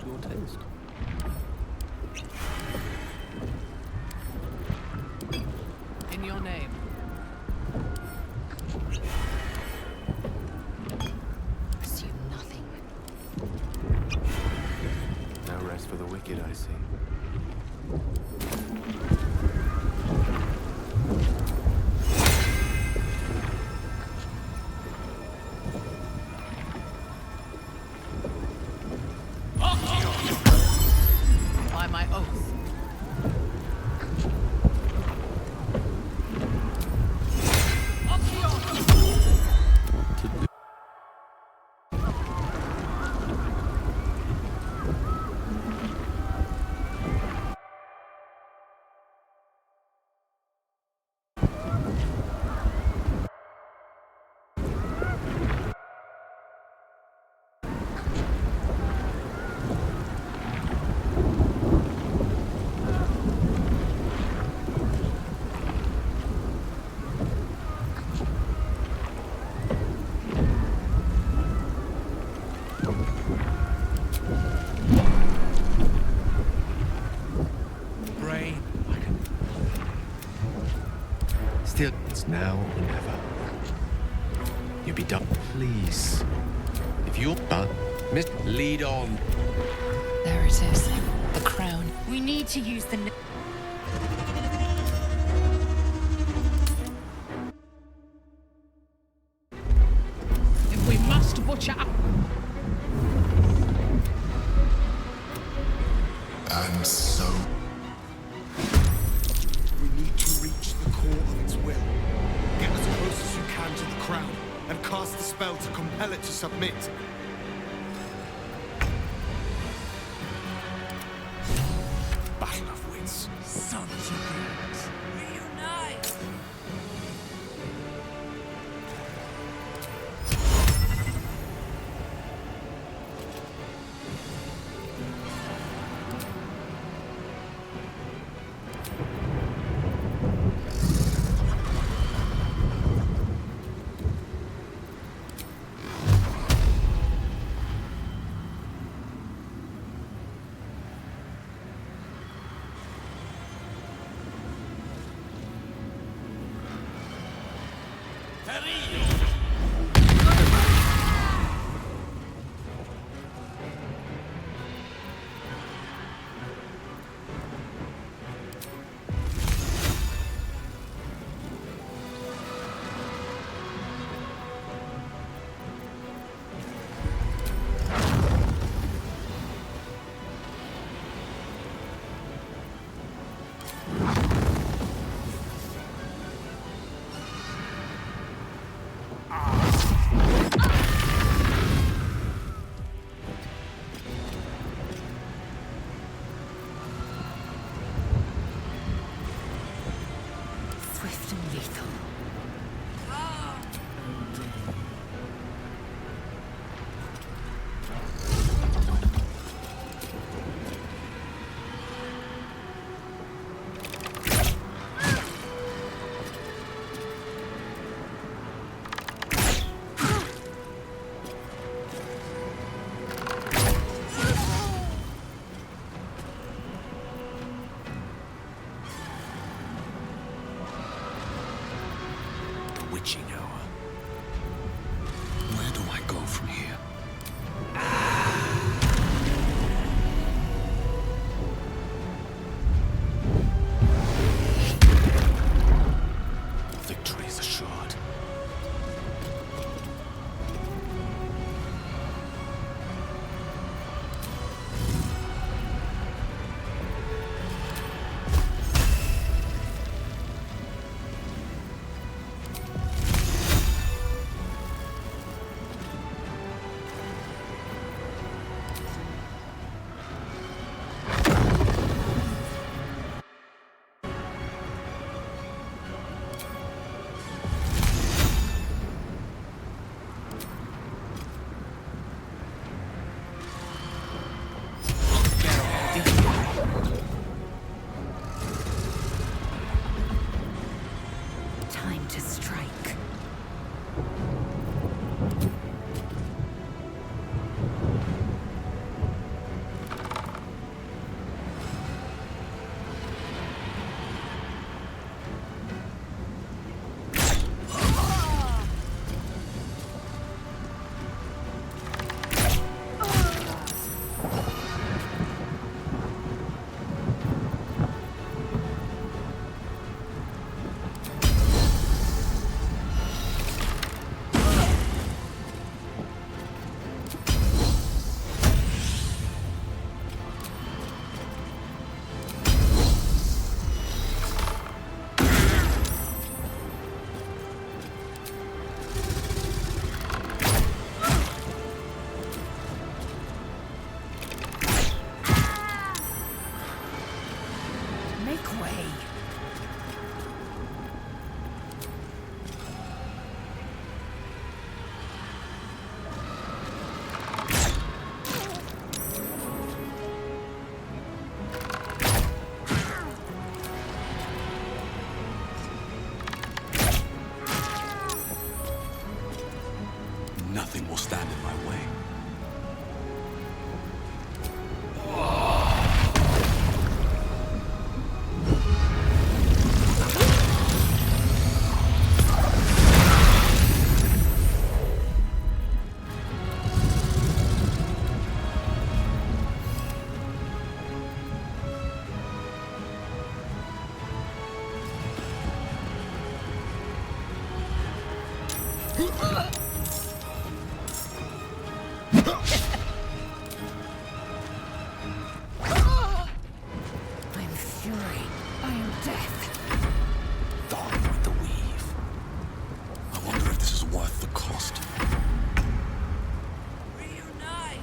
your taste. In your name. Assume nothing. No rest for the wicked, I see. By my oath. Still, it's now or never. You'll be done. Please. If you're done, lead on. There it is. The crown. We need to use the... If we must butcher up. And so... we need to reach the core of its will. Get as close as you can to the crown, and cast the spell to compel it to submit. Battle of wits. Sons of birds. Reunite!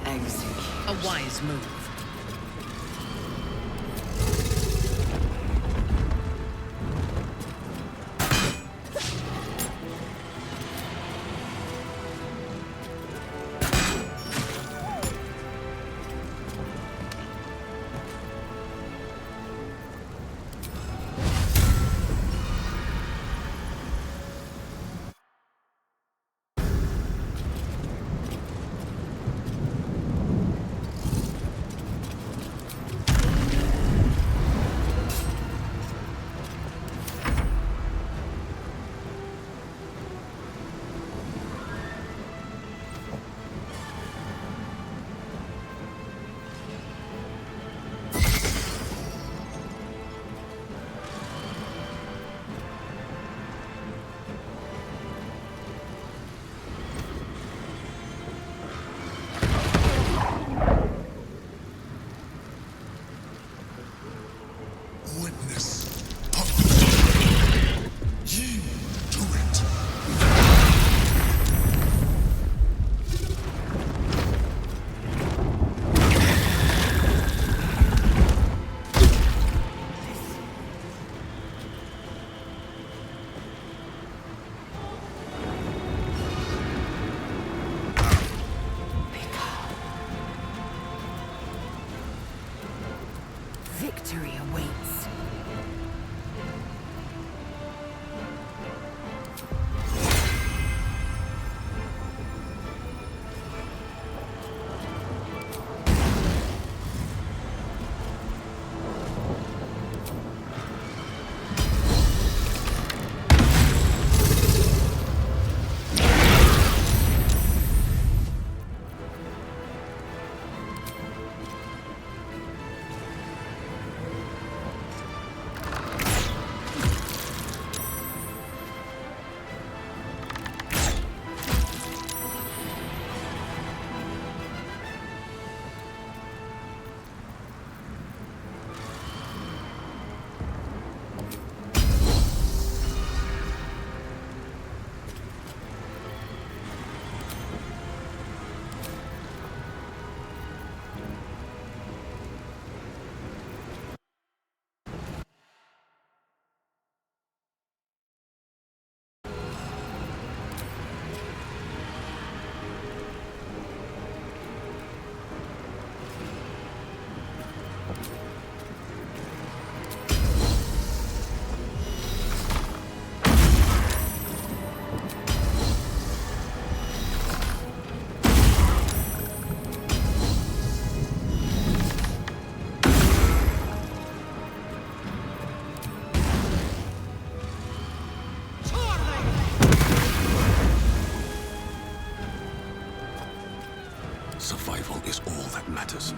A wise move. Witness. Ye to it. Victory awaits. Survival is all that matters.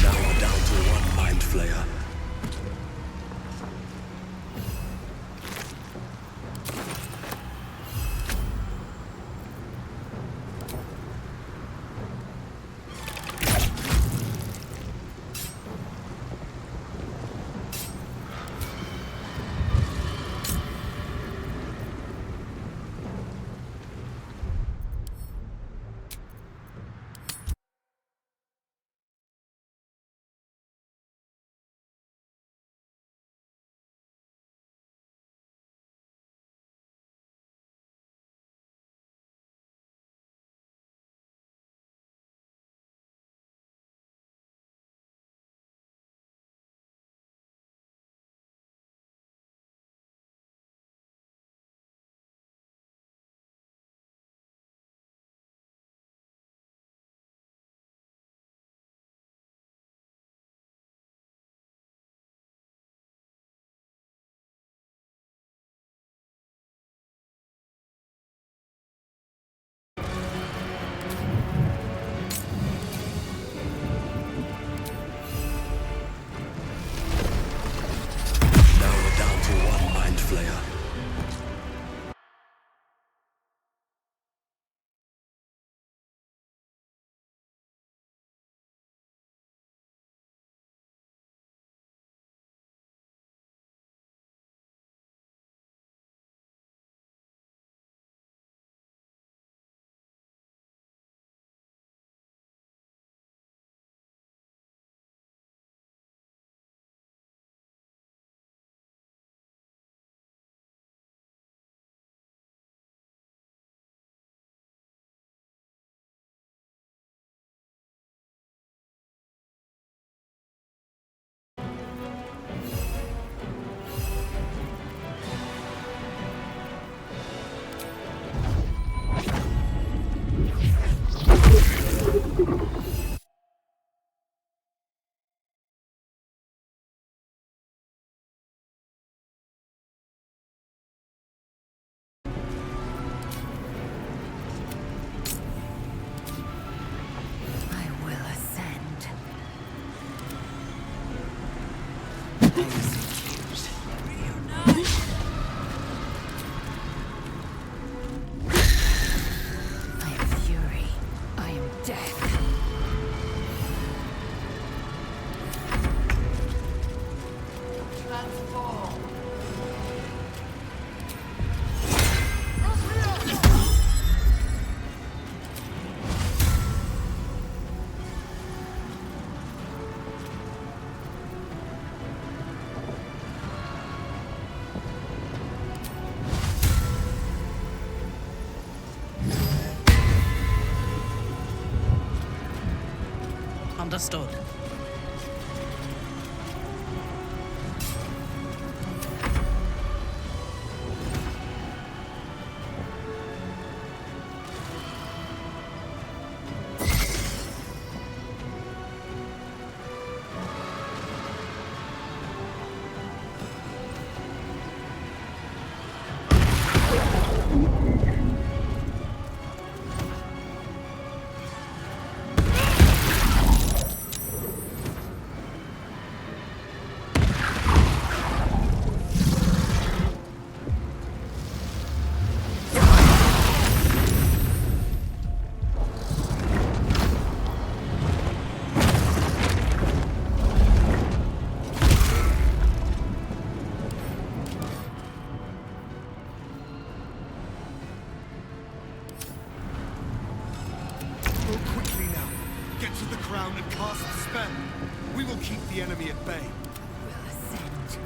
Now we're down to one mind flayer. I am fury. I am death. Understood. Go quickly now. Get to the crown and cast the spell. We will keep the enemy at bay. Will ascend.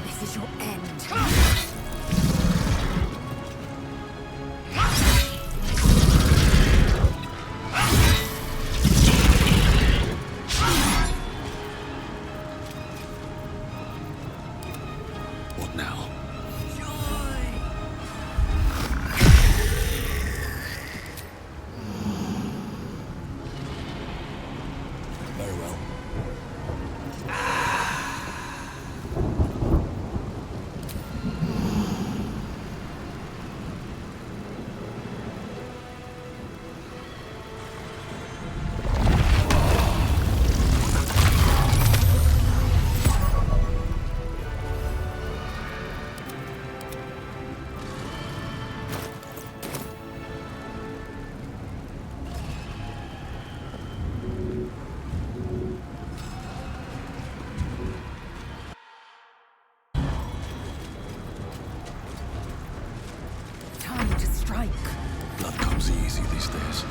This is your end. What now? Very well. Time to strike. Blood comes easy these days.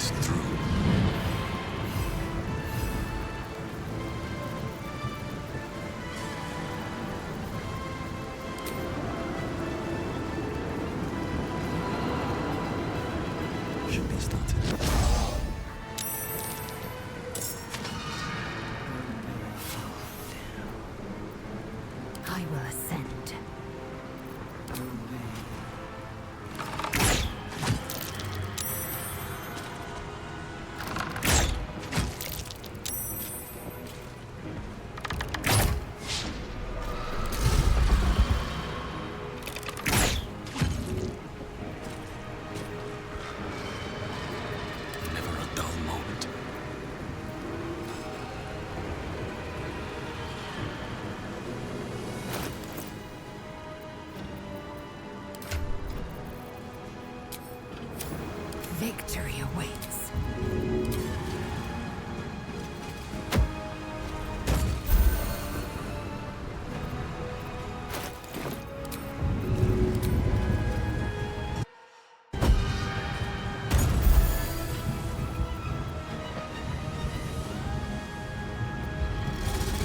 this through. Should be started. I will ascend. Never a dull moment. Victory awaits.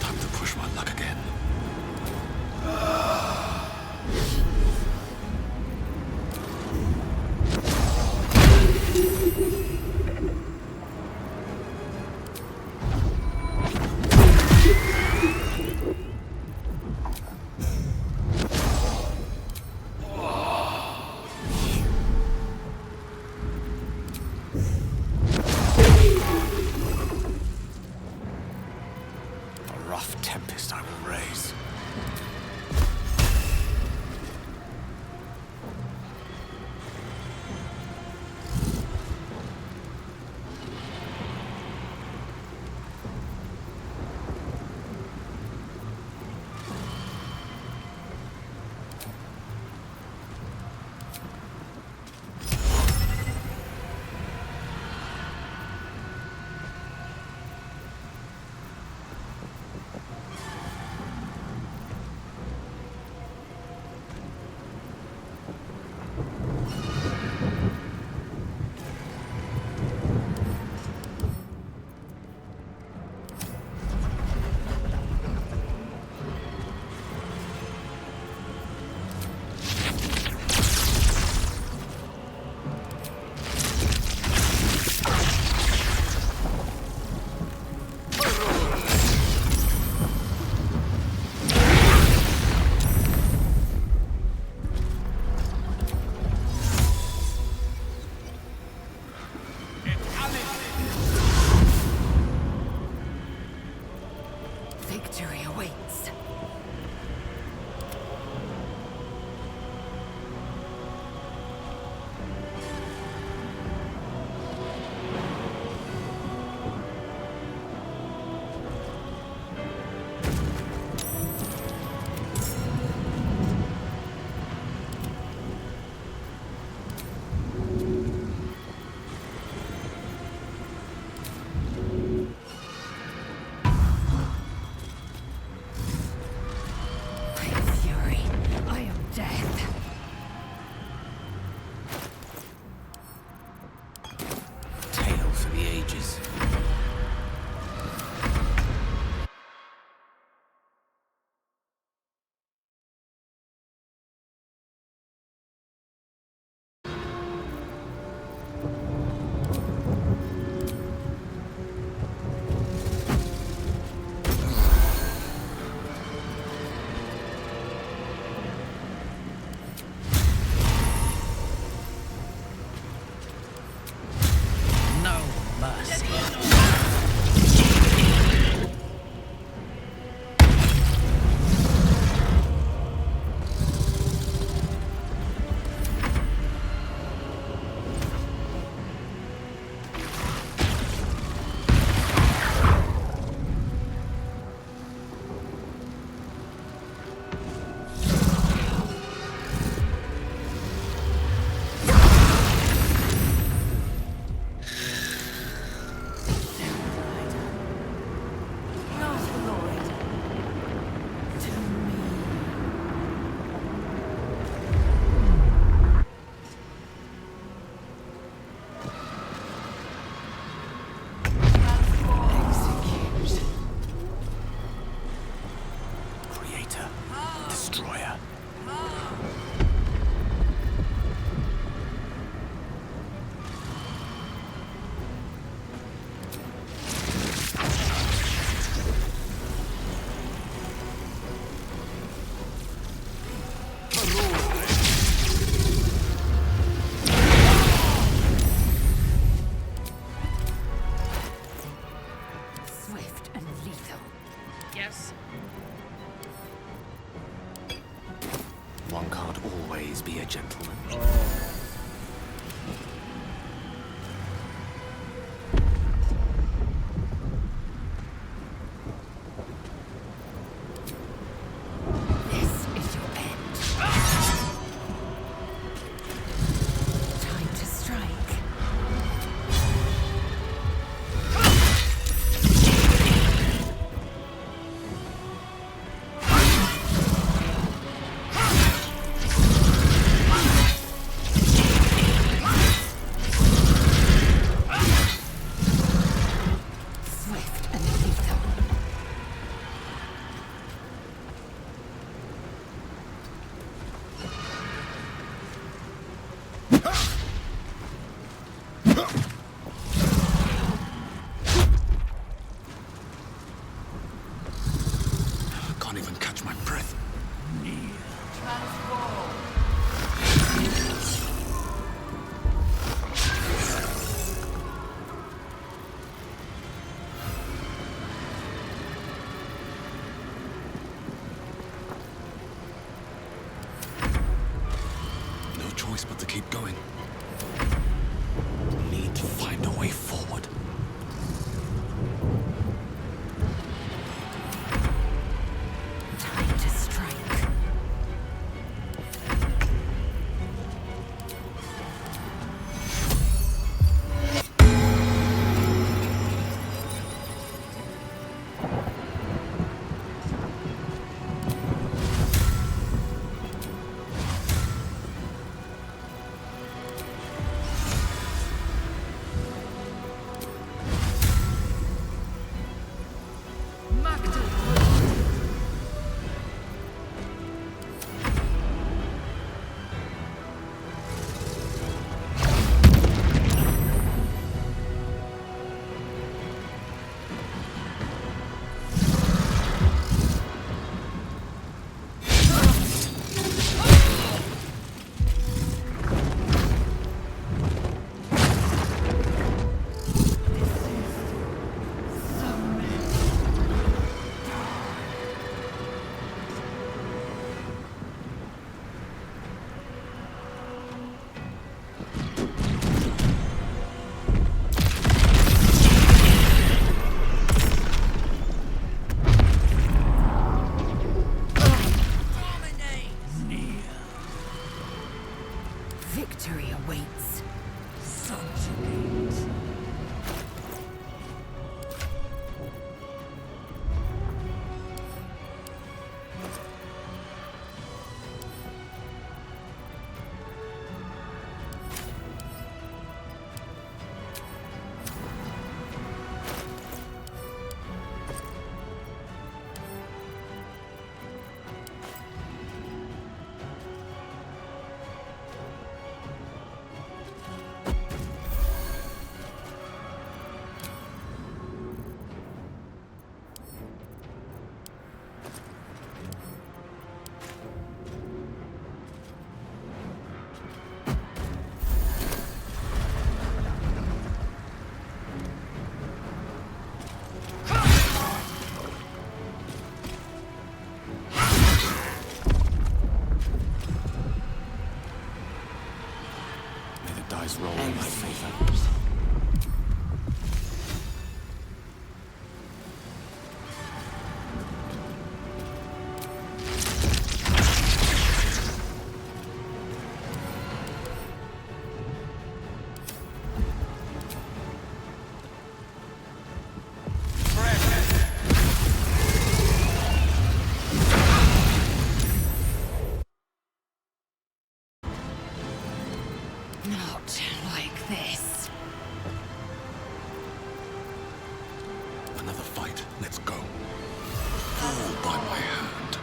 Time to push my luck again. going? Need to find a way forward. Time to strike. Victory awaits. Subjugate. May the dice roll in my favor. Not like this. Another fight. Let's go. All by my hand.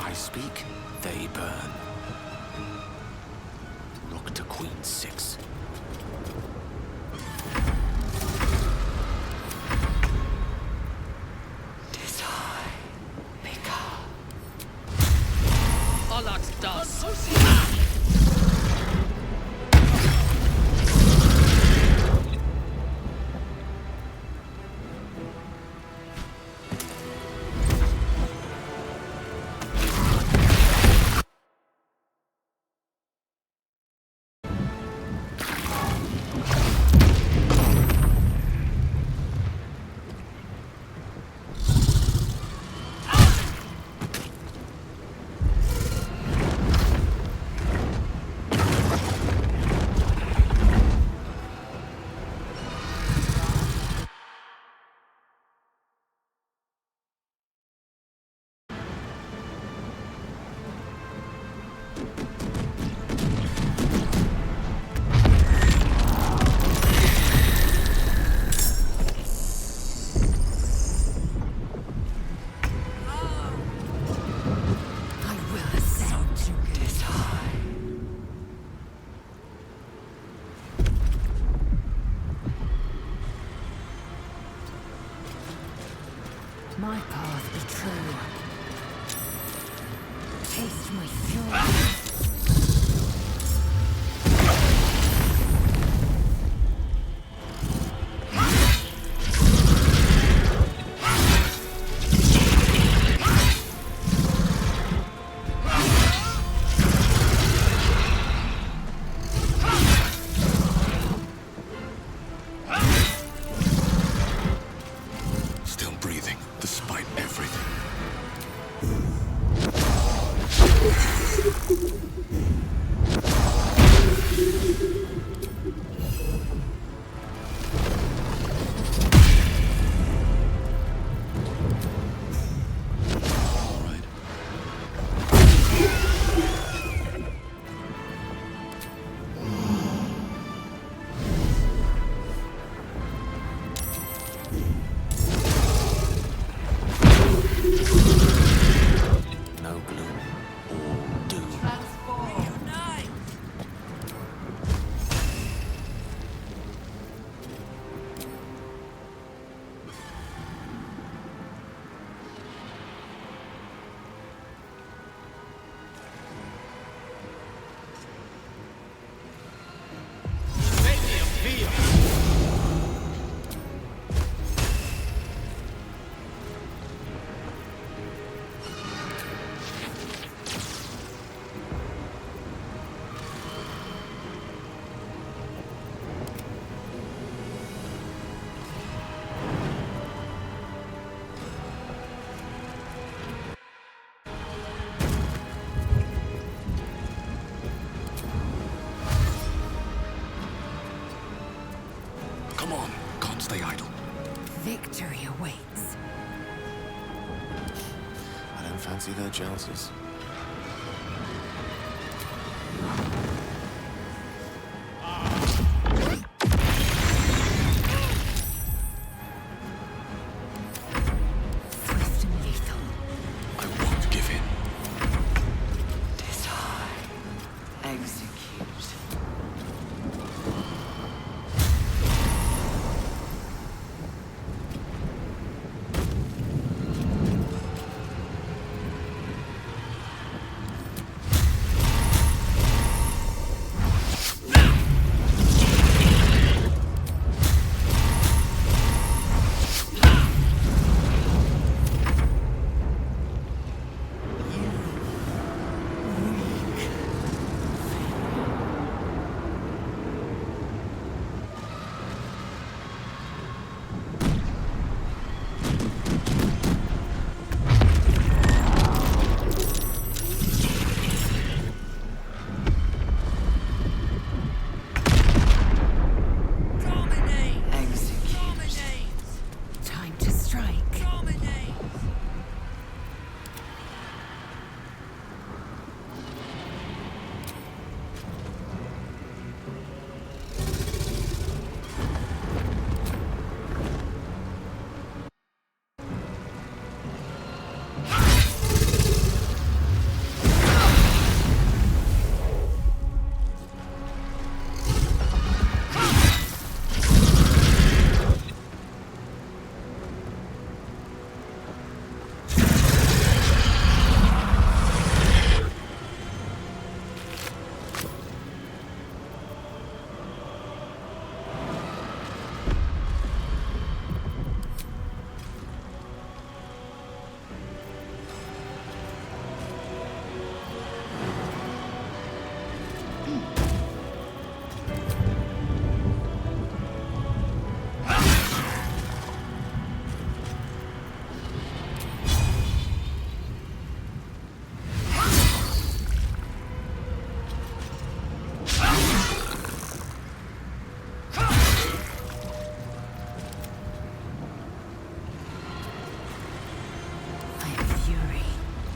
I speak, they burn. Rook to Queen 6. Tis I, Mika. Pollux does. my path be true. Taste my fury. Still breathing, despite everything. All right. No gloom, all doom. Come on, can't stay idle. Victory awaits. I don't fancy their chances. Swift and lethal. I won't give in. Execute. Time to strike. I am fury.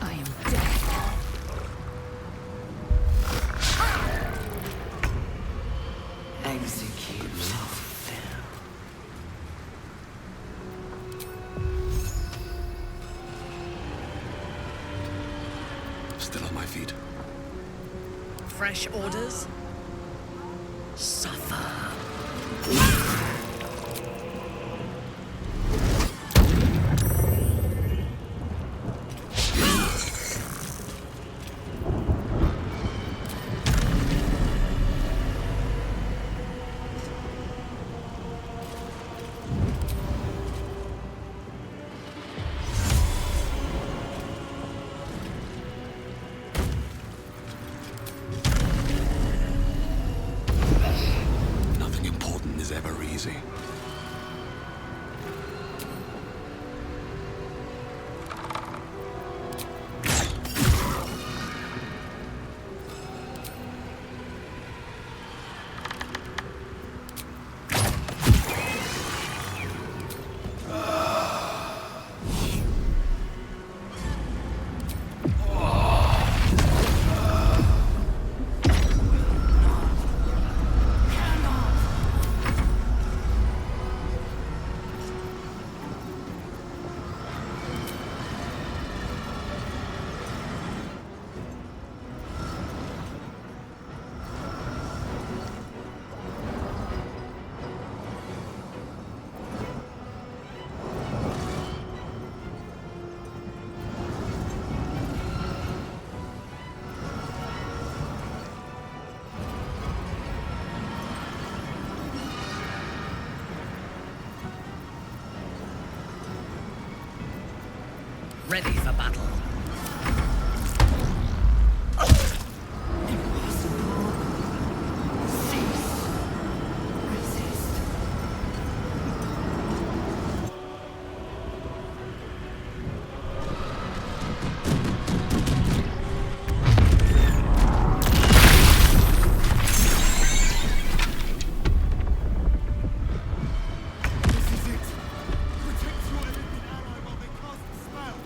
I am death. Execute. Still on my feet. Fresh orders? Suffer. easy. Ready for battle. This is it. Protect your Olympian ally while they cast the spell.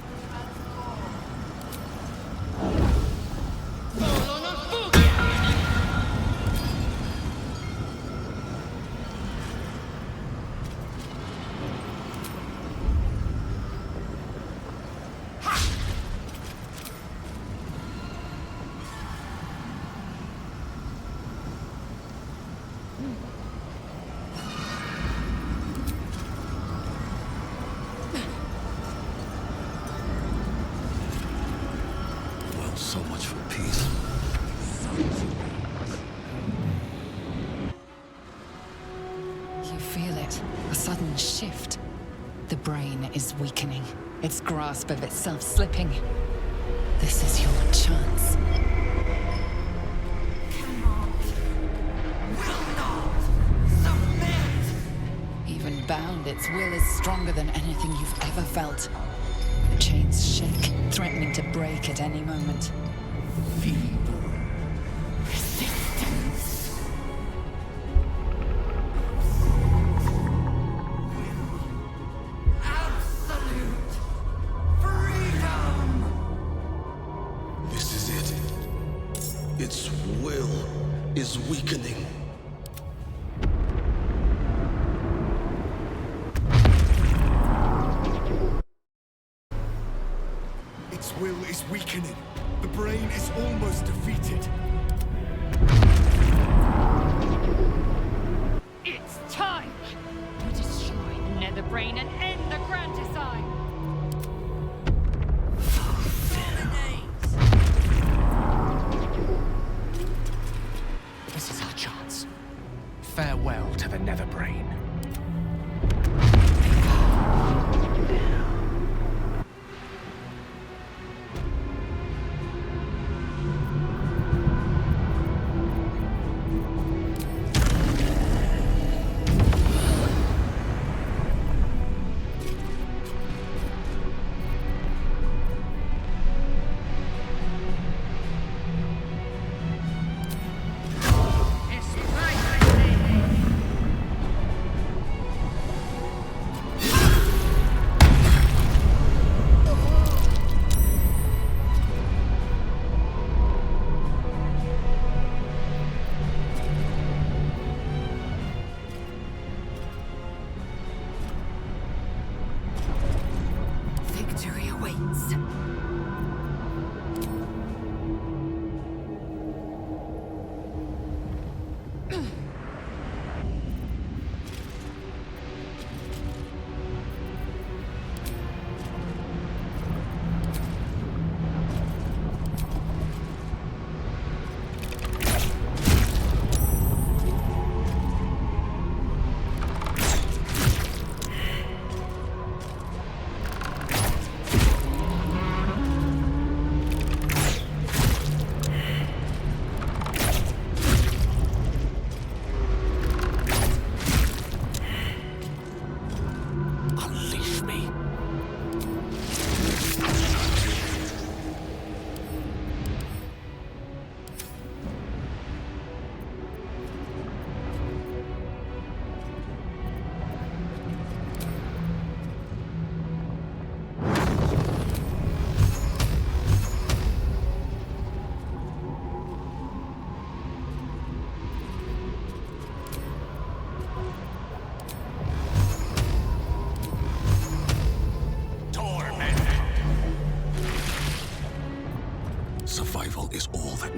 Well, so much for peace. You feel it. A sudden shift. The brain is weakening. Its grasp of itself slipping. This is your chance. Even bound, its will is stronger than anything you've ever felt. The chains shake, threatening to break at any moment. This is it. Its will is weakening. Its will is weakening. The brain is almost defeated. It's time to destroy the Netherbrain and end the Grand Design. This is our chance. Farewell to the Netherbrain.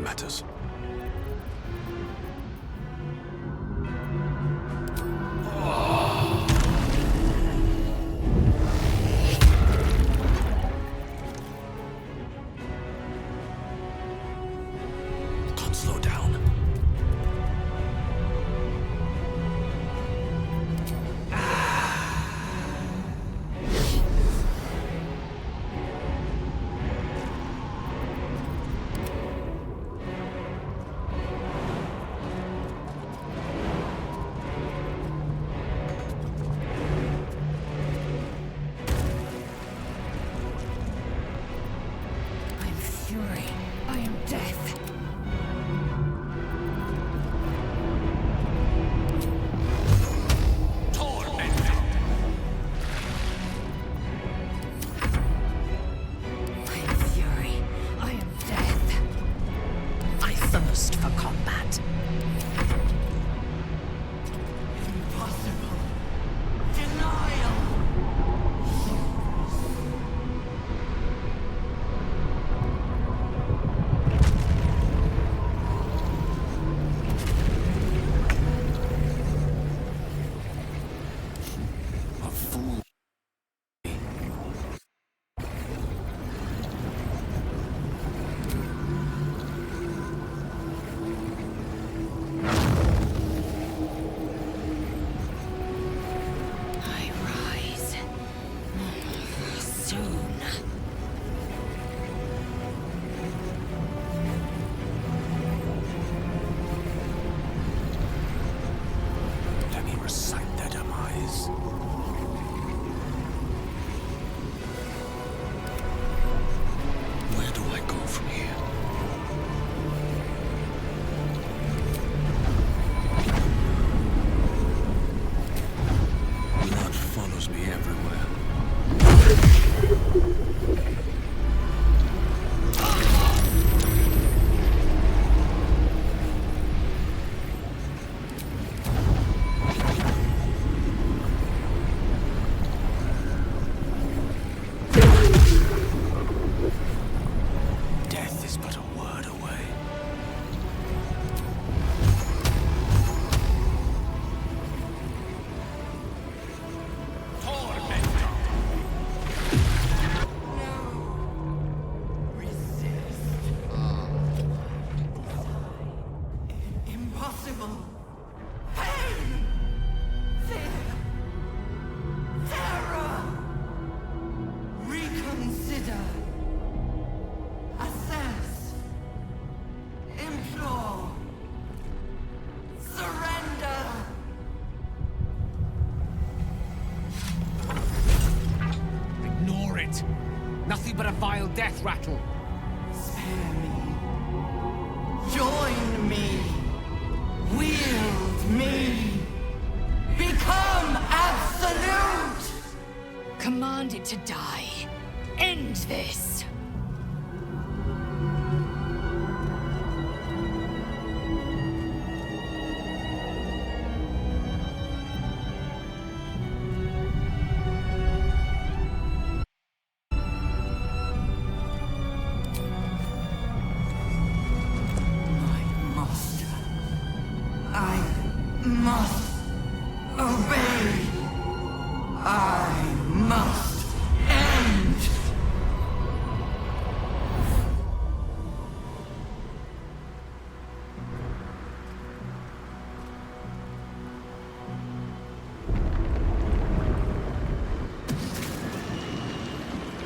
matters. Can't slow down. I am fury. I am death. I am fury. I am death. I thirst for combat. Impossible. Denial. A fool. I rise. Soon. Let me recite their demise. Where do I go from here? Blood follows me everywhere. Death is but a word away. Impossible. Pain. Fear. Terror. Reconsider. Assess. Implore. Surrender. Ignore it. Nothing but a vile death rattle. Spare me. Join me. Wield me. Become absolute. Command it to die. End this. My master. I must obey. I must end.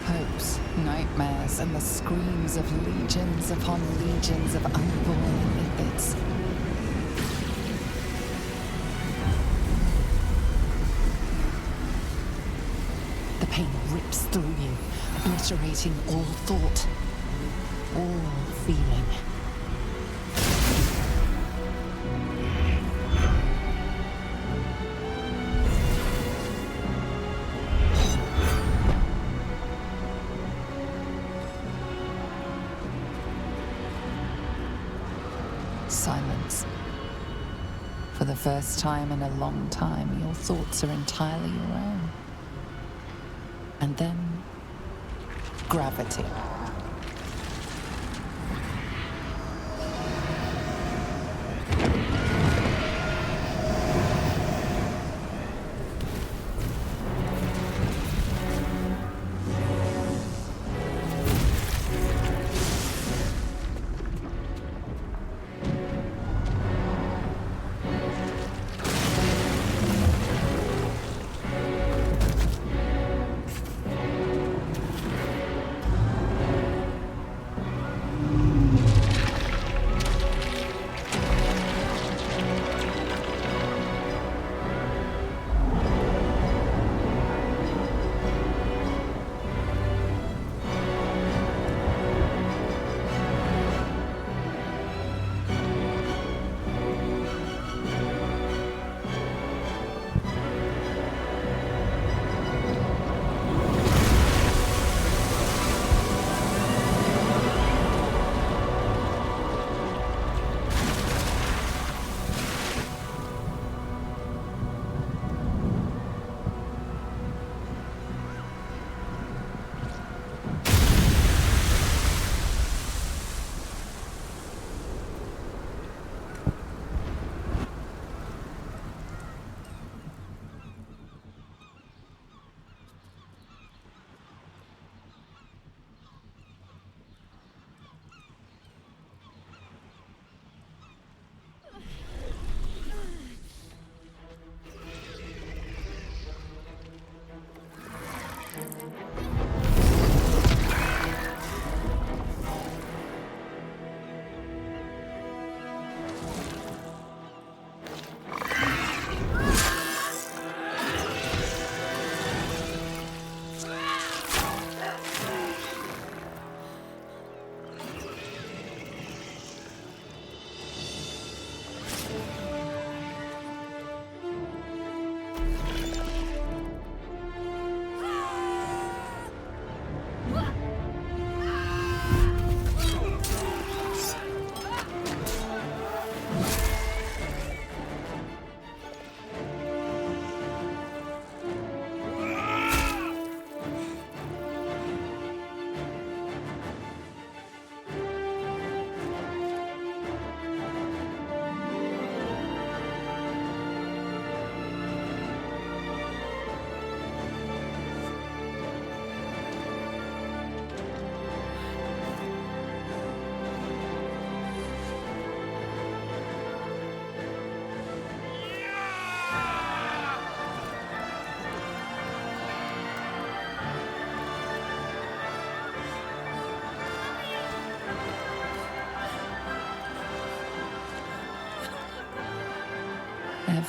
Hopes, nightmares, and the screams of legions upon legions of unborn lipids. The pain rips through you, obliterating all thought, all feeling. Silence. For the first time in a long time, your thoughts are entirely your own. And then, gravity.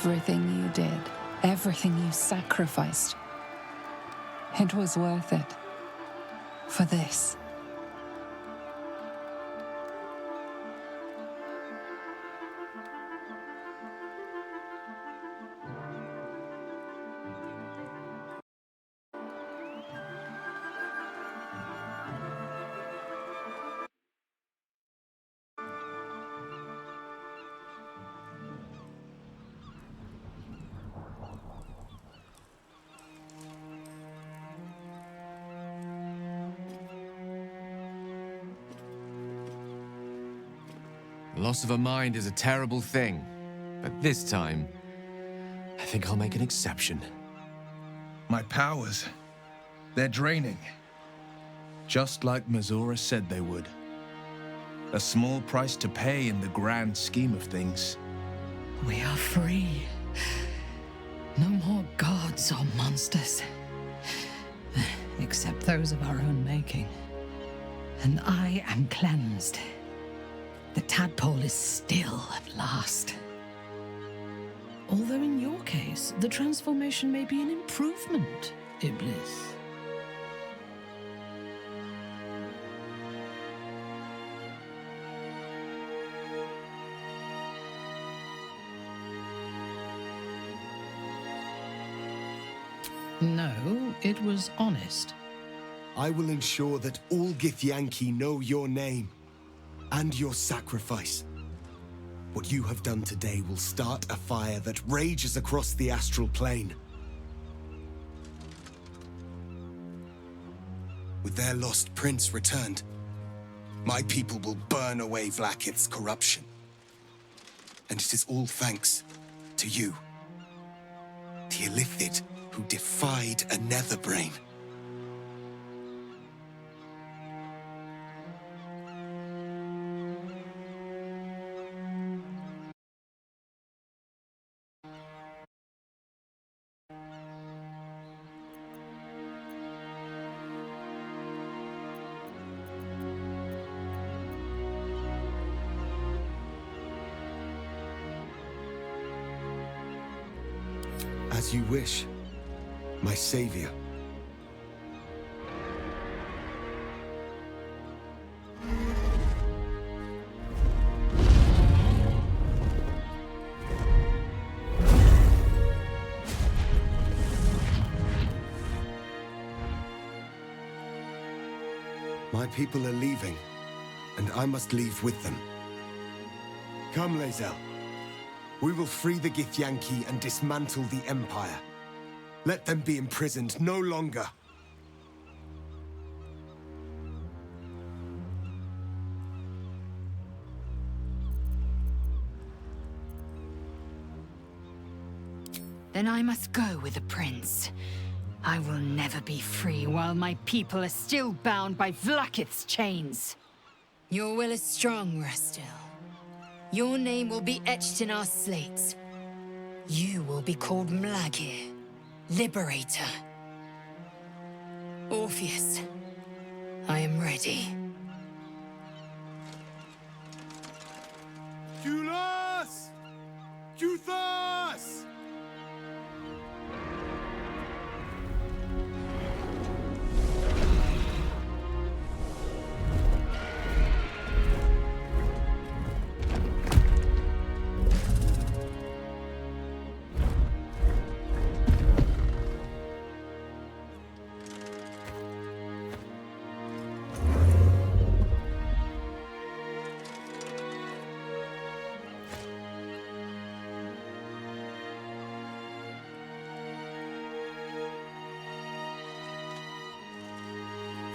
Everything you did, everything you sacrificed, it was worth it. For this. Loss of a mind is a terrible thing, but this time, I think I'll make an exception. My powers, they're draining. Just like Mazora said they would. A small price to pay in the grand scheme of things. We are free. No more gods or monsters. Except those of our own making. And I am cleansed. The tadpole is still at last. Although in your case, the transformation may be an improvement, Iblis. No, it was honest. I will ensure that all Githyanki know your name and your sacrifice. What you have done today will start a fire that rages across the astral plane. With their lost prince returned, my people will burn away Vlaakith's corruption. And it is all thanks to you, the Illithid who defied a netherbrain. As you wish, my savior. My people are leaving, and I must leave with them. Come, Lae'zel. We will free the Githyanki and dismantle the Empire. Let them be imprisoned no longer. Then I must go with the prince. I will never be free while my people are still bound by Vlaakith's chains. Your will is strong, Restil. Your name will be etched in our slates. You will be called Mlagir, Liberator. Orpheus, I am ready. Julas! Juthas!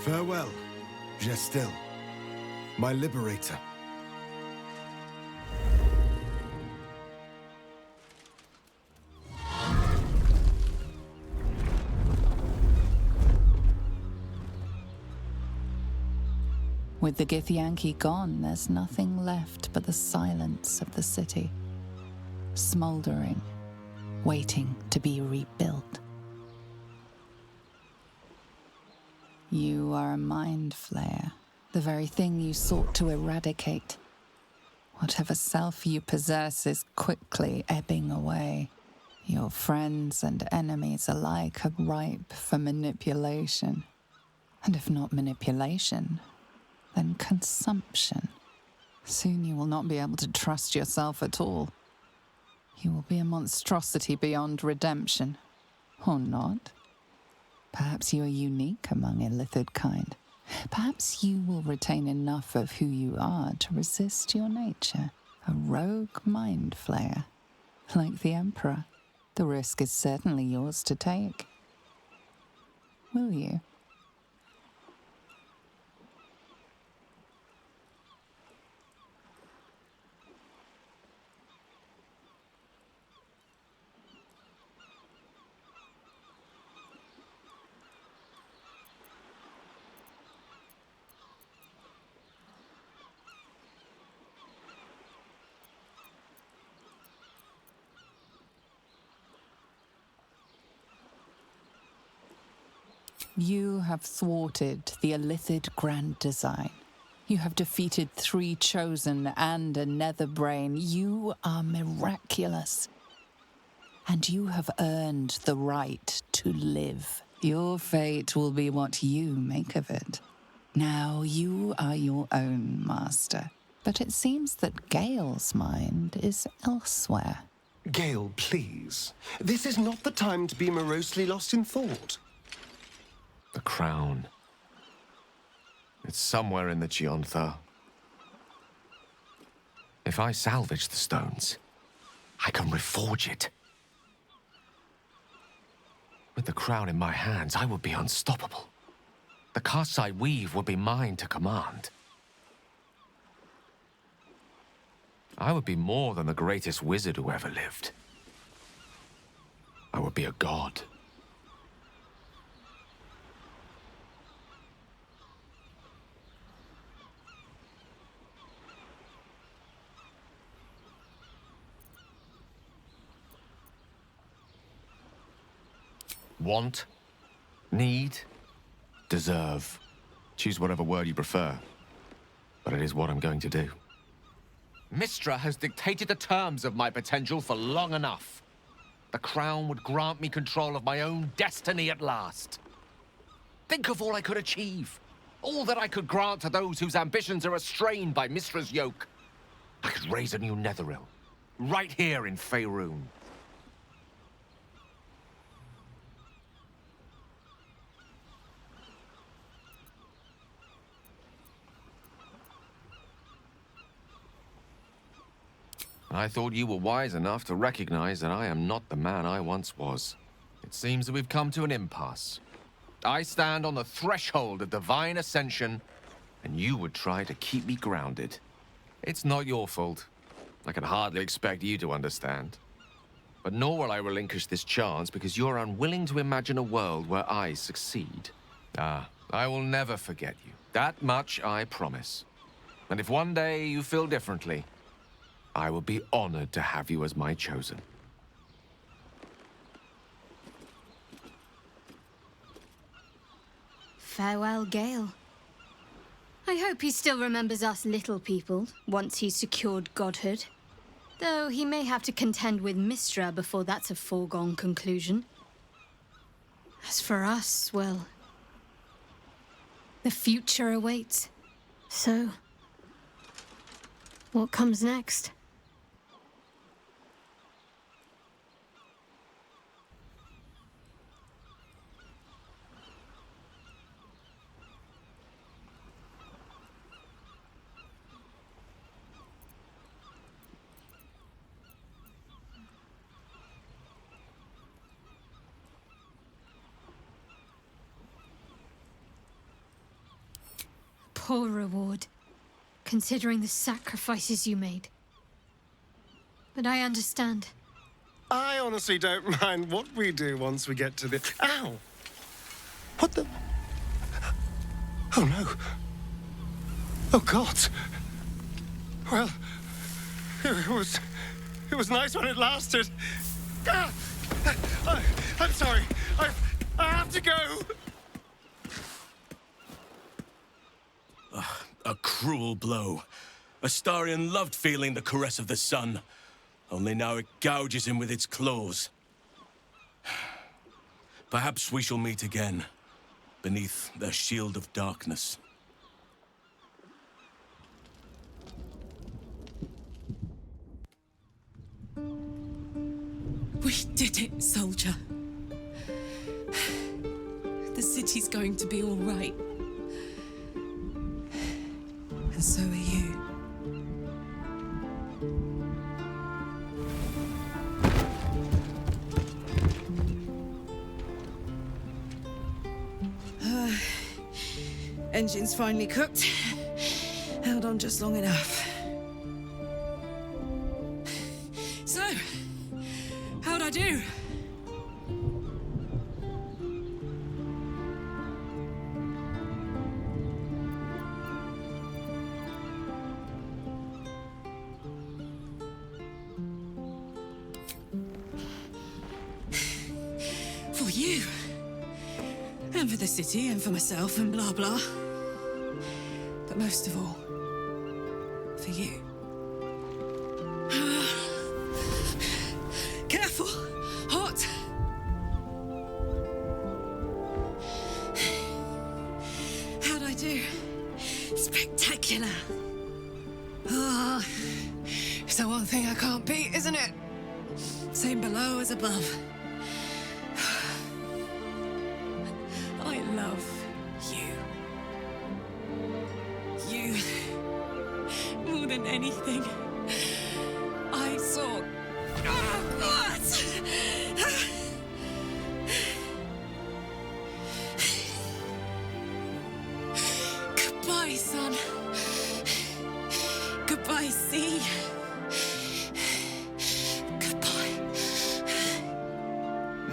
Farewell, Gestil, my liberator. With the Githyanki gone, there's nothing left but the silence of the city, smoldering, waiting to be rebuilt. You are a mind flayer, the very thing you sought to eradicate. Whatever self you possess is quickly ebbing away. Your friends and enemies alike are ripe for manipulation. And if not manipulation, then consumption. Soon you will not be able to trust yourself at all. You will be a monstrosity beyond redemption. Or not. Perhaps you are unique among illithid kind. Perhaps you will retain enough of who you are to resist your nature. A rogue mind flayer. Like the Emperor, the risk is certainly yours to take. Will you? You have thwarted the Illithid grand design. You have defeated 3 chosen and a nether brain. You are miraculous. And you have earned the right to live. Your fate will be what you make of it. Now you are your own master. But it seems that Gale's mind is elsewhere. Gale, please. This is not the time to be morosely lost in thought. The crown. It's somewhere in the Giontha. If I salvage the stones, I can reforge it. With the crown in my hands, I would be unstoppable. The casts I weave would be mine to command. I would be more than the greatest wizard who ever lived. I would be a god. Want, need, deserve. Choose whatever word you prefer. But it is what I'm going to do. Mistra has dictated the terms of my potential for long enough. The crown would grant me control of my own destiny at last. Think of all I could achieve. All that I could grant to those whose ambitions are restrained by Mistra's yoke. I could raise a new Netheril, right here in Faerun. I thought you were wise enough to recognize that I am not the man I once was. It seems that we've come to an impasse. I stand on the threshold of divine ascension, and you would try to keep me grounded. It's not your fault. I can hardly expect you to understand. But nor will I relinquish this chance because you're unwilling to imagine a world where I succeed. Ah, I will never forget you. That much I promise. And if one day you feel differently, I will be honored to have you as my chosen. Farewell, Gale. I hope he still remembers us little people once he's secured godhood. Though he may have to contend with Mistra before that's a foregone conclusion. As for us, well, the future awaits. So, what comes next? Poor reward, considering the sacrifices you made. But I understand. I honestly don't mind what we do once we get to the... Ow! What the... Oh, no. Oh, God. Well, it was nice when it lasted. Ah! I'm sorry. I have to go. A cruel blow. Astarion loved feeling the caress of the sun. Only now it gouges him with its claws. Perhaps we shall meet again, beneath their shield of darkness. We did it, soldier. The city's going to be all right. And so are you. Engine's finally cooked. Held on just long enough. So, how'd I do? For you. And for the city, and for myself, and blah blah. But most of all, for you. Careful! Hot! How'd I do? Spectacular! Ah, it's the one thing I can't beat, isn't it? Same below as above. I love you. You. More than anything. I saw. Goodbye, son. Goodbye, sea. Goodbye.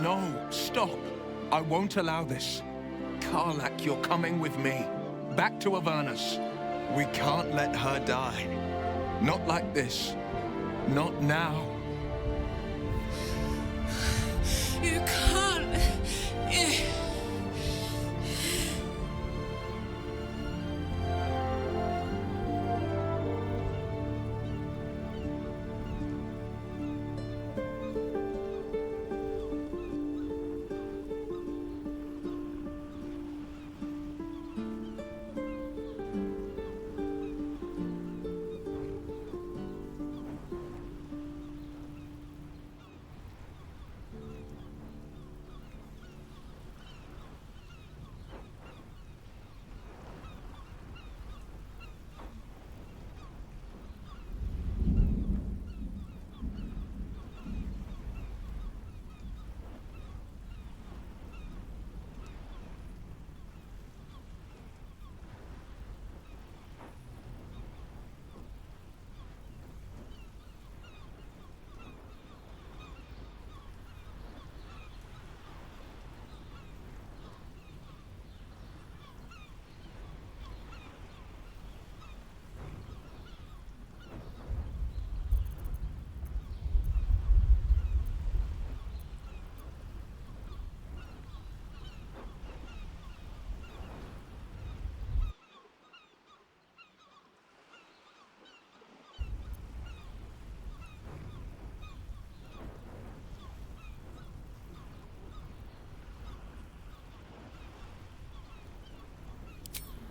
No, stop. I won't allow this. Karlak, you're coming with me. Back to Avernus. We can't let her die. Not like this. Not now. You can't.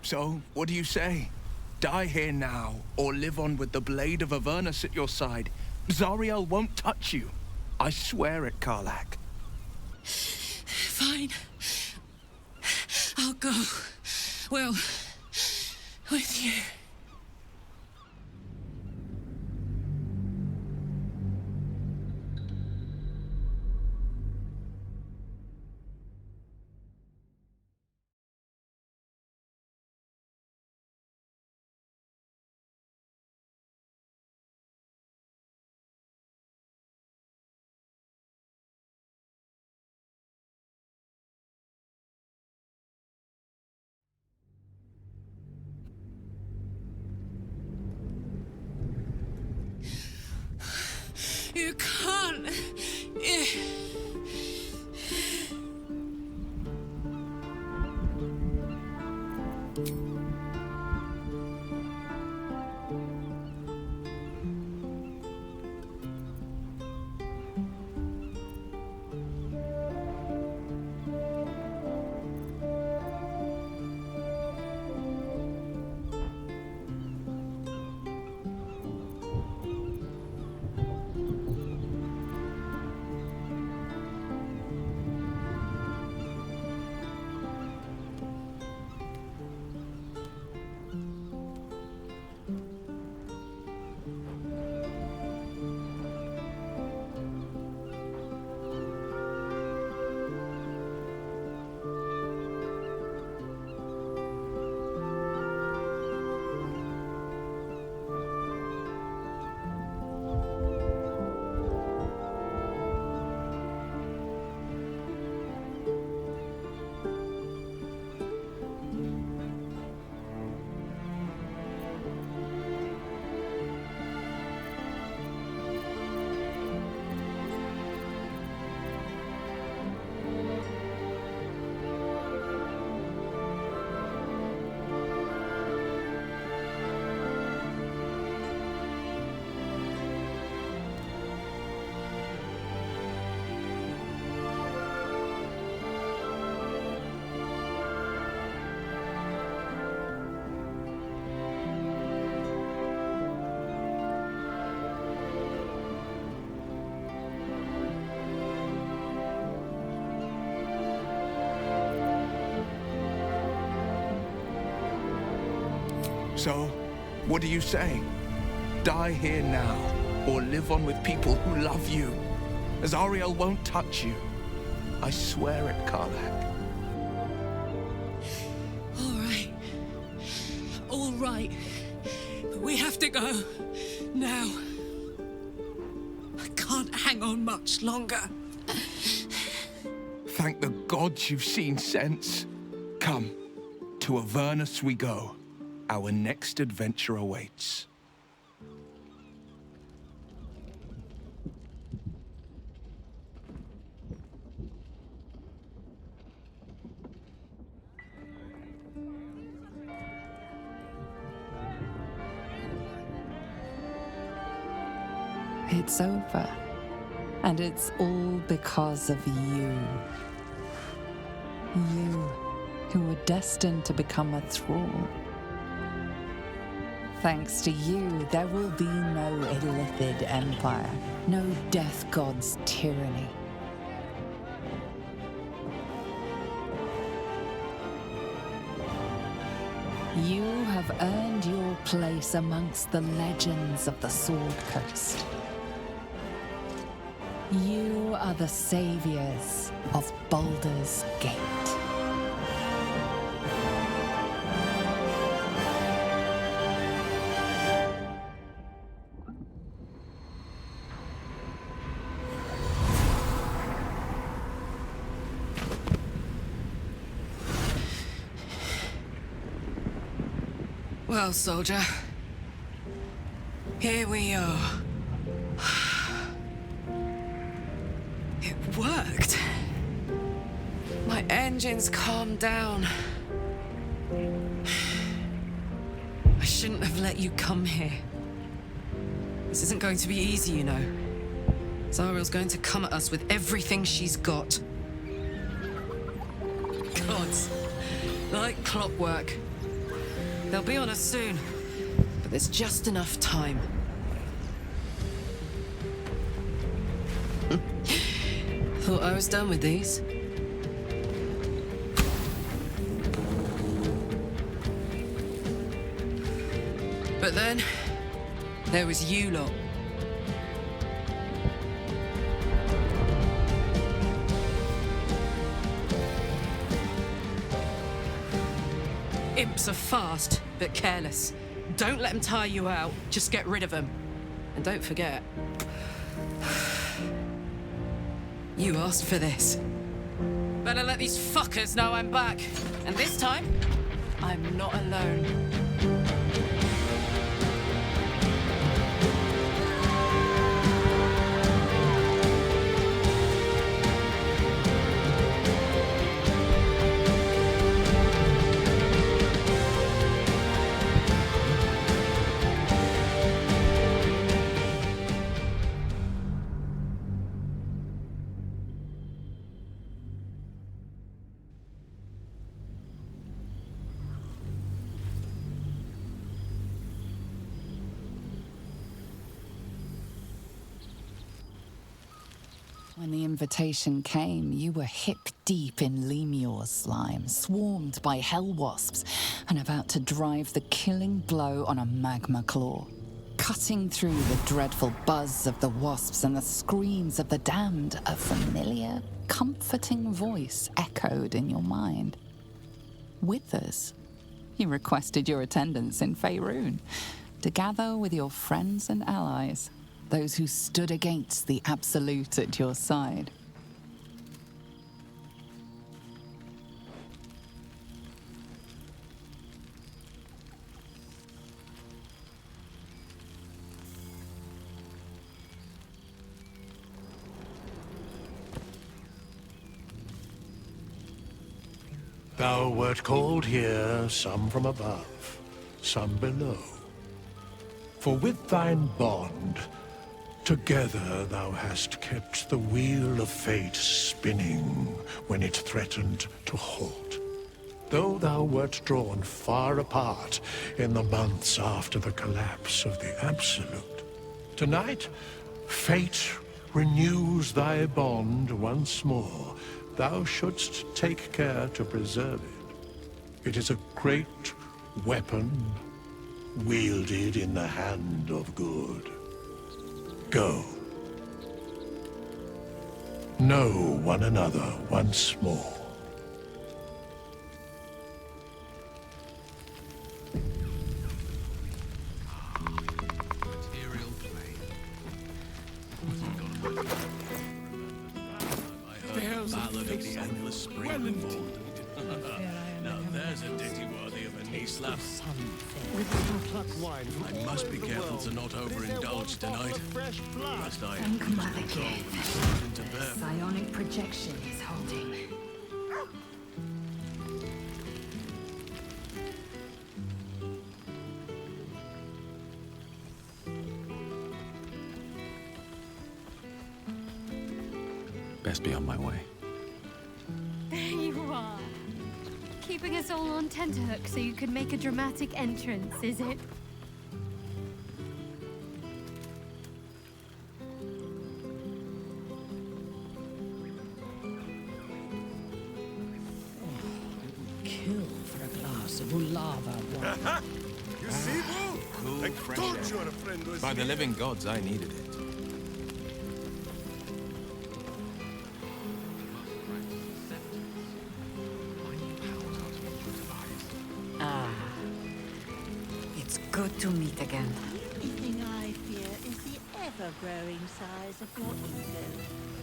So, what do you say? Die here now, or live on with the blade of Avernus at your side. Zariel won't touch you. I swear it, Karlak. Fine. I'll go. Well, with you. You can't. So, what do you say? Die here now, or live on with people who love you? Azariel won't touch you. I swear it, Karlak. All right. But we have to go. Now. I can't hang on much longer. Thank the gods you've seen sense. Come, to Avernus we go. Our next adventure awaits. It's over. And it's all because of you. You, who were destined to become a thrall. Thanks to you, there will be no Illithid Empire, no Death God's tyranny. You have earned your place amongst the legends of the Sword Coast. You are the saviors of Baldur's Gate. Well, soldier. Here we are. It worked. My engines calmed down. I shouldn't have let you come here. This isn't going to be easy, you know. Zariel's going to come at us with everything she's got. Gods, like clockwork. They'll be on us soon, but there's just enough time. Thought I was done with these. But then, there was you lot. Imps are fast, but careless. Don't let them tire you out, just get rid of them. And don't forget, you asked for this. Better let these fuckers know I'm back. And this time, I'm not alone. When the invitation came, you were hip-deep in Lemur's slime, swarmed by hell wasps, and about to drive the killing blow on a magma claw. Cutting through the dreadful buzz of the wasps and the screams of the damned, a familiar, comforting voice echoed in your mind. Withers, you requested your attendance in Faerun, to gather with your friends and allies, those who stood against the Absolute at your side. Thou wert called here, some from above, some below. For with thine bond, together thou hast kept the wheel of fate spinning when it threatened to halt. Though thou wert drawn far apart in the months after the collapse of the Absolute, tonight fate renews thy bond once more. Thou shouldst take care to preserve it. It is a great weapon wielded in the hand of good. Go. Know one another once more. Material plane. Ballad of the endless spring. Now there's a ditty worthy of a knee slap. I must be careful to not overindulge tonight, lest I control and slip into bed. Psionic projection is holding. Best be on my way. There you are. Keeping us all on tenterhooks so you could make a dramatic entrance, is it? Kill for a glass of Ulava wine. You see, Boo? Cool, I fresh told air. you a friend was By the here. living gods, I needed it. It's good to meet again. The thing I fear is the ever-growing size of your ego,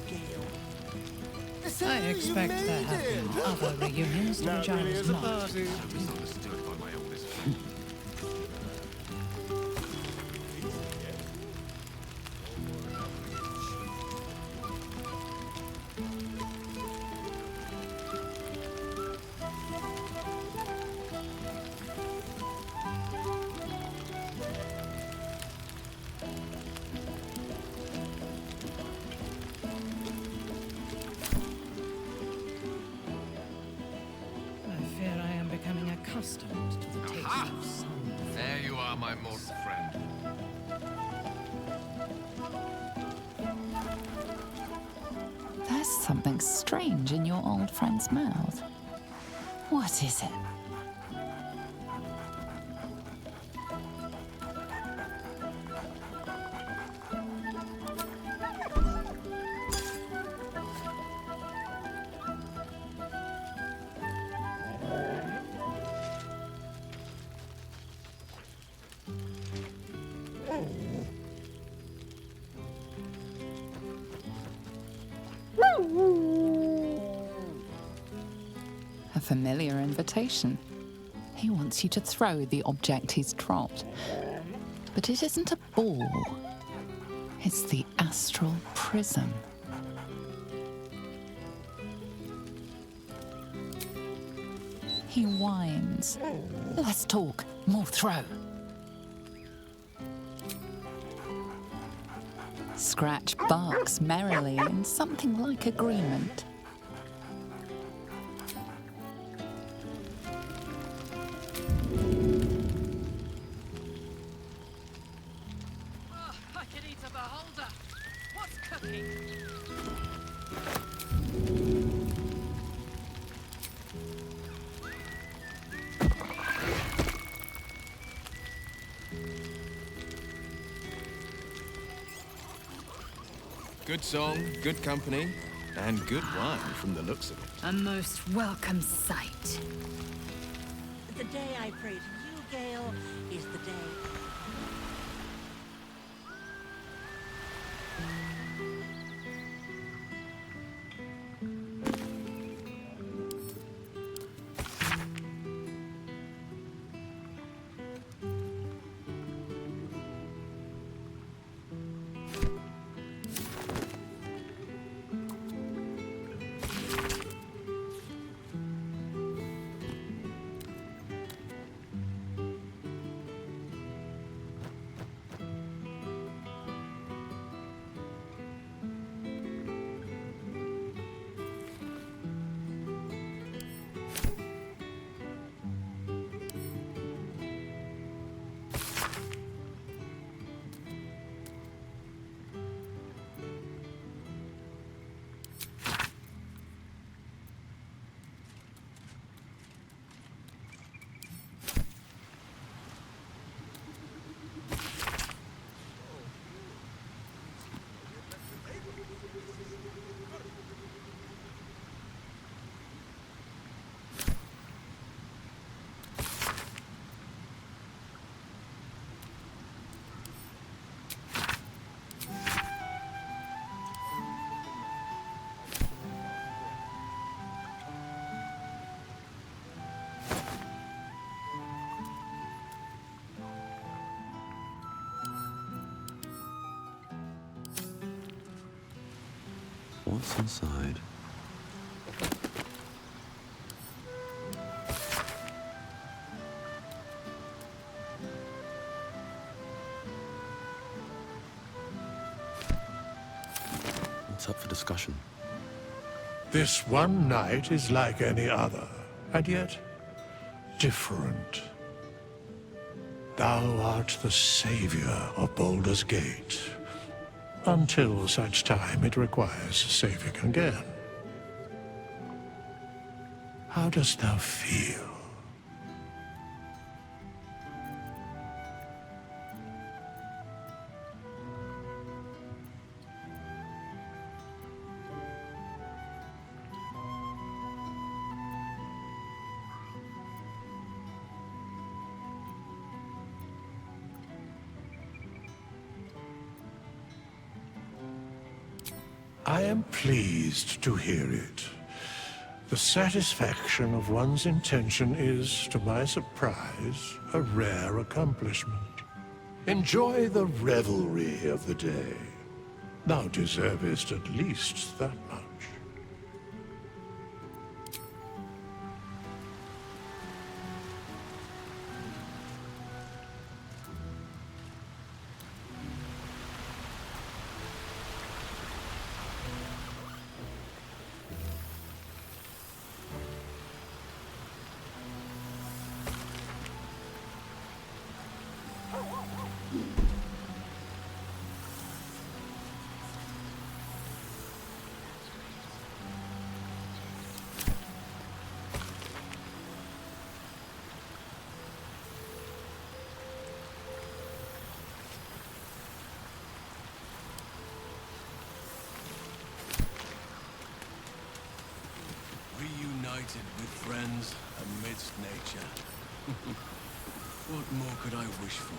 Gale. So I you expect made there have it. been other reunions to Now which I really was is a not. party. Misunderstood by my oldest friend. I fear I am becoming accustomed to the taste Aha! of sun. There you are, my mortal friend. There's something strange in your old friend's mouth. What is it? A familiar invitation. He wants you to throw the object he's dropped. But it isn't a ball. It's the astral prism. He whines. Let's talk, more throw. Scratch barks merrily in something like agreement. I can eat a beholder. What's cooking? Good song, good company, and good wine from the looks of it. A most welcome sight. The day I pray to you, Gale, is the day. What's inside? What's up for discussion? This one night is like any other, and yet different. Thou art the savior of Baldur's Gate, until such time it requires saving again. How dost thou feel? I am pleased to hear it. The satisfaction of one's intention is, to my surprise, a rare accomplishment. Enjoy the revelry of the day. Thou deservest at least that much. Reunited with friends amidst nature. What more could I wish for?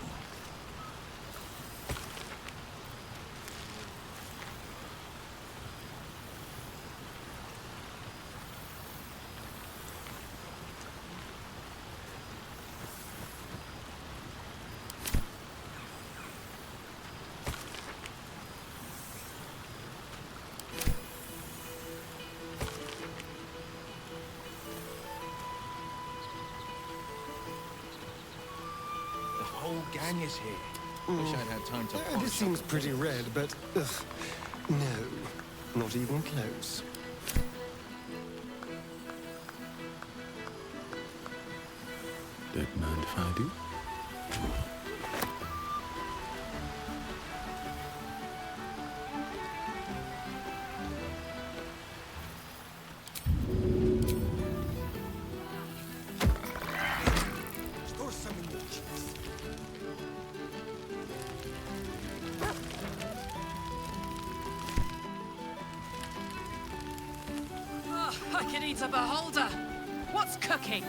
Whole gang is here. Wish I'd had time to This polish seems up. pretty red, but no, not even close. Don't mind if I do. I can eat a beholder. What's cooking?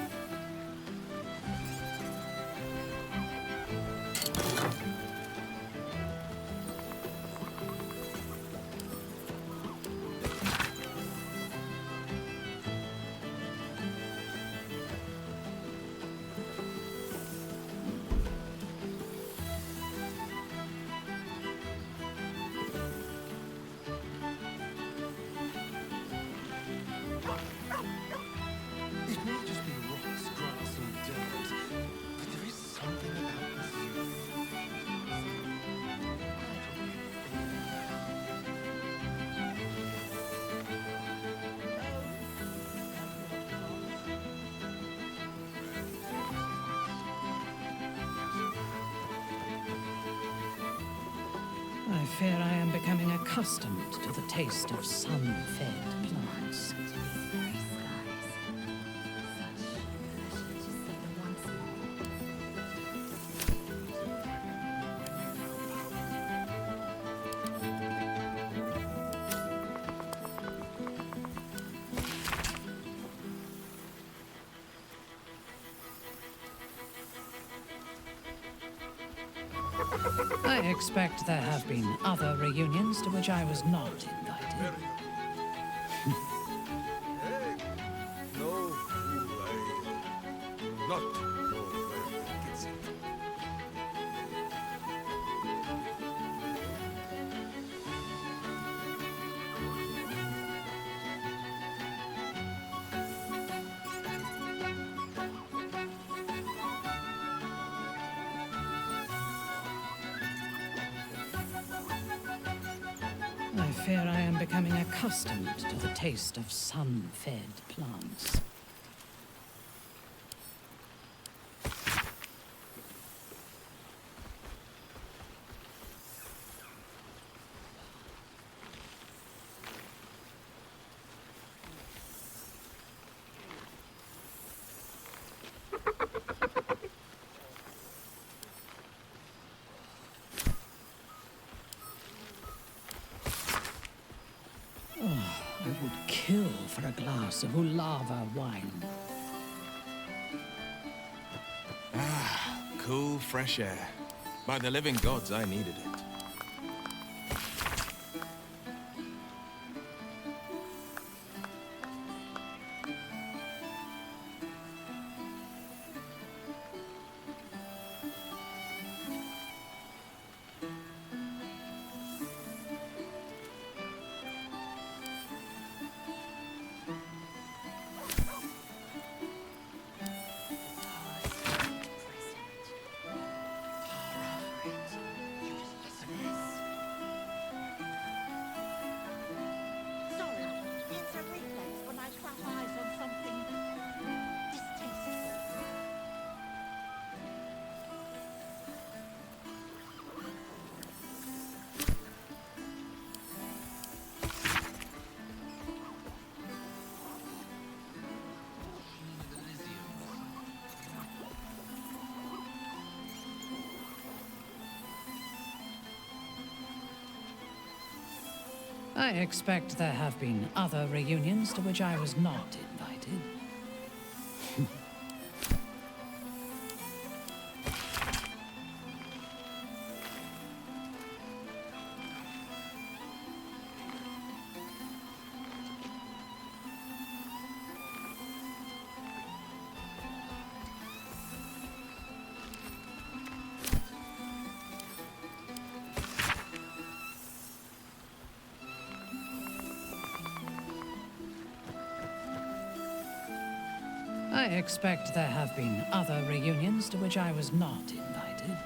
It may just be rocks, grass, and dirt, but there is something about this. I fear I am becoming accustomed to the taste of sun-fed plants. I expect there have been other reunions to which I was not invited. No, not know where it gets it. I fear I am becoming accustomed to the taste of sun-fed plants. I would kill for a glass of Ulava wine. Cool, fresh air. By the living gods, I needed it. Sorry, it's a reflex when I clap eyes on something distasteful. I expect there have been other reunions to which I was not invited. I expect there have been other reunions to which I was not invited.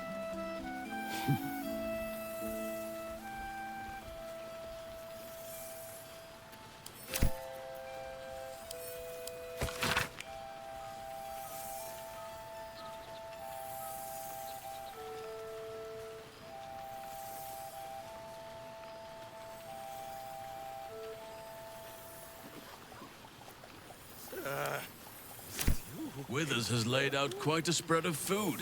Withers has laid out quite a spread of food,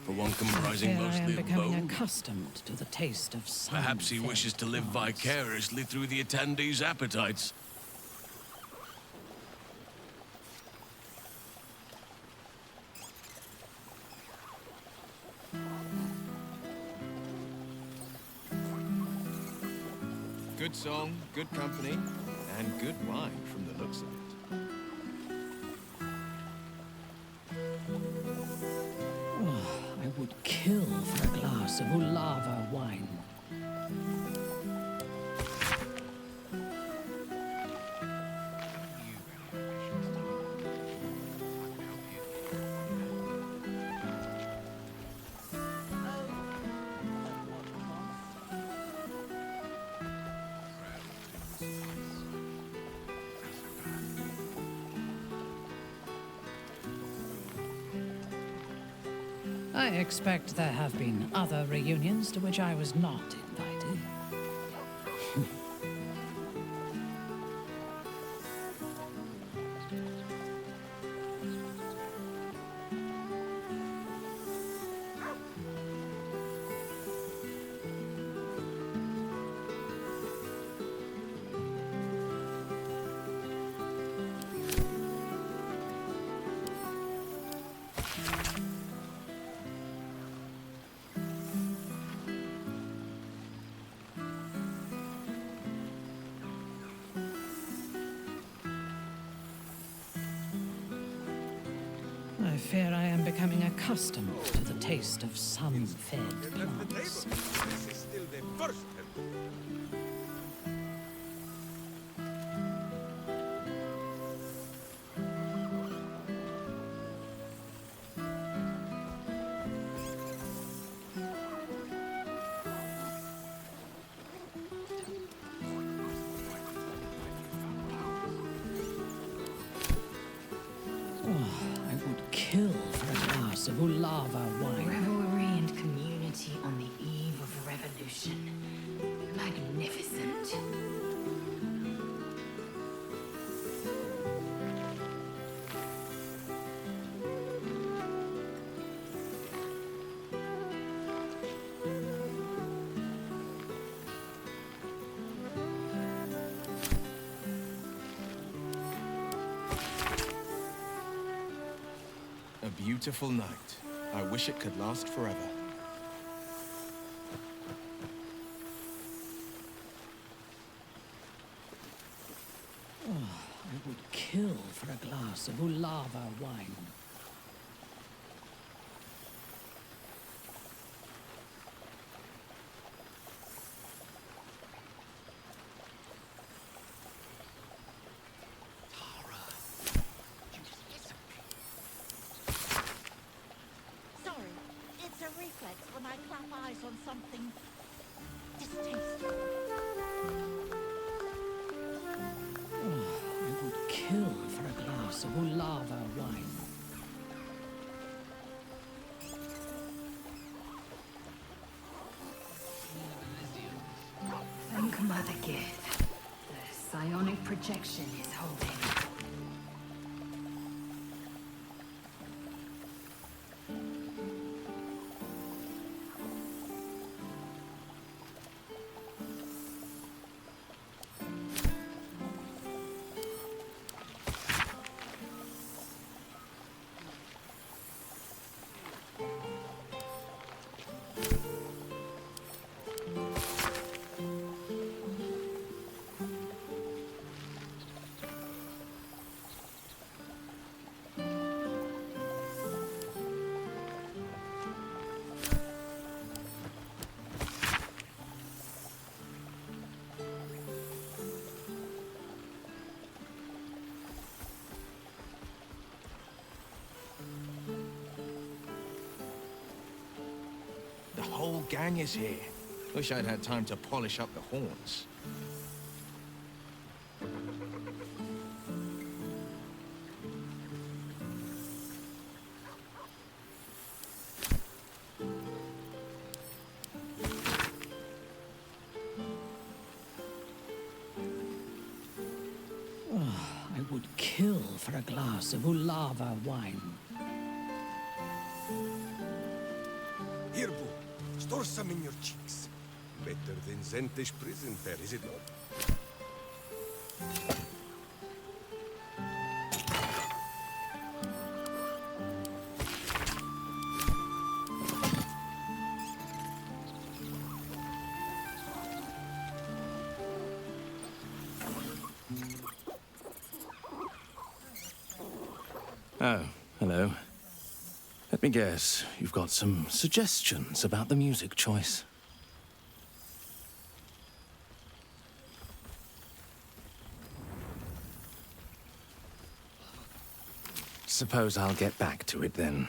for one comprising I am mostly of becoming bone. accustomed to the taste of sun. Perhaps he wishes to live vicariously through the attendees' appetites. Good song, good company, and good wine from the looks of it. I would kill for a glass of Ulava wine. I expect there have been other reunions to which I was not invited. I fear I am becoming accustomed to the taste of sun-fed plants. This is still the first. I would kill for a glass of Ulava wine. Revelry and community on the eve of revolution. Magnificent. A beautiful night. I wish it could last forever. I would kill for a glass of Ulava wine. Sorry, it's a reflex when I clap eyes on something distasteful. I would kill for a glass of Ulava wine. Thank Mother Gith. The psionic projection is holding. The whole gang is here. Wish I'd had time to polish up the horns. I would kill for a glass of Ulava wine. Here, Boo. Store some in your cheeks. Better than Zentish prison fare, is it not? Oh, hello. Let me guess, you've got some suggestions about the music choice. Suppose I'll get back to it then.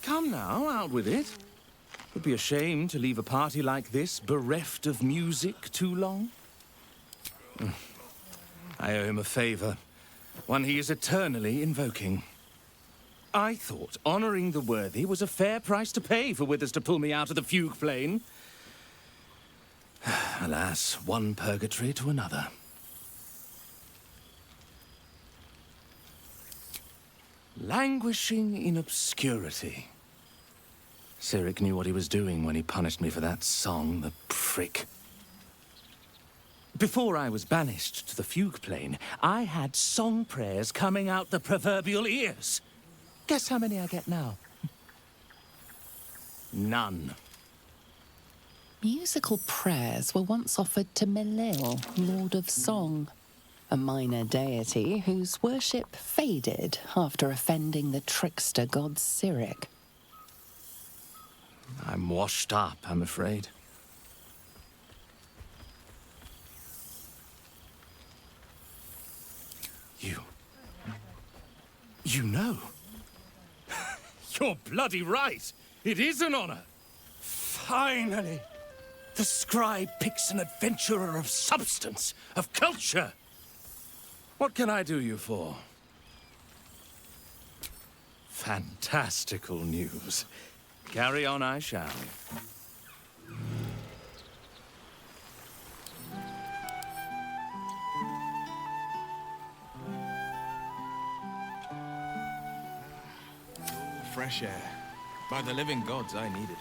Come now, out with it. It would be a shame to leave a party like this bereft of music too long. I owe him a favor, one he is eternally invoking. I thought honoring the worthy was a fair price to pay for Withers to pull me out of the fugue plane. Alas, one purgatory to another. Languishing in obscurity. Cyric knew what he was doing when he punished me for that song, the prick. Before I was banished to the fugue plane, I had song prayers coming out the proverbial ears. Guess how many I get now? None. Musical prayers were once offered to Melil, Lord of Song, a minor deity whose worship faded after offending the trickster god Cyric. I'm washed up, I'm afraid. You know? You're bloody right! It is an honor! Finally! The scribe picks an adventurer of substance, of culture. What can I do you for? Fantastical news. Carry on I shall. Fresh air. By the living gods, I needed it.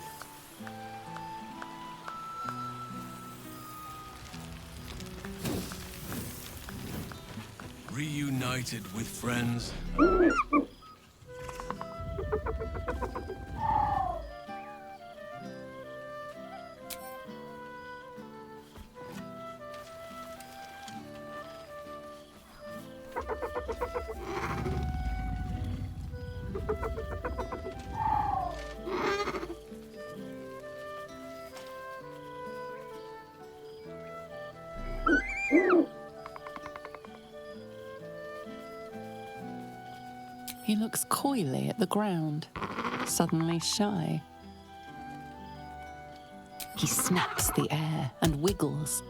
Reunited with friends. He looks coyly at the ground, suddenly shy. He snaps the air and wiggles.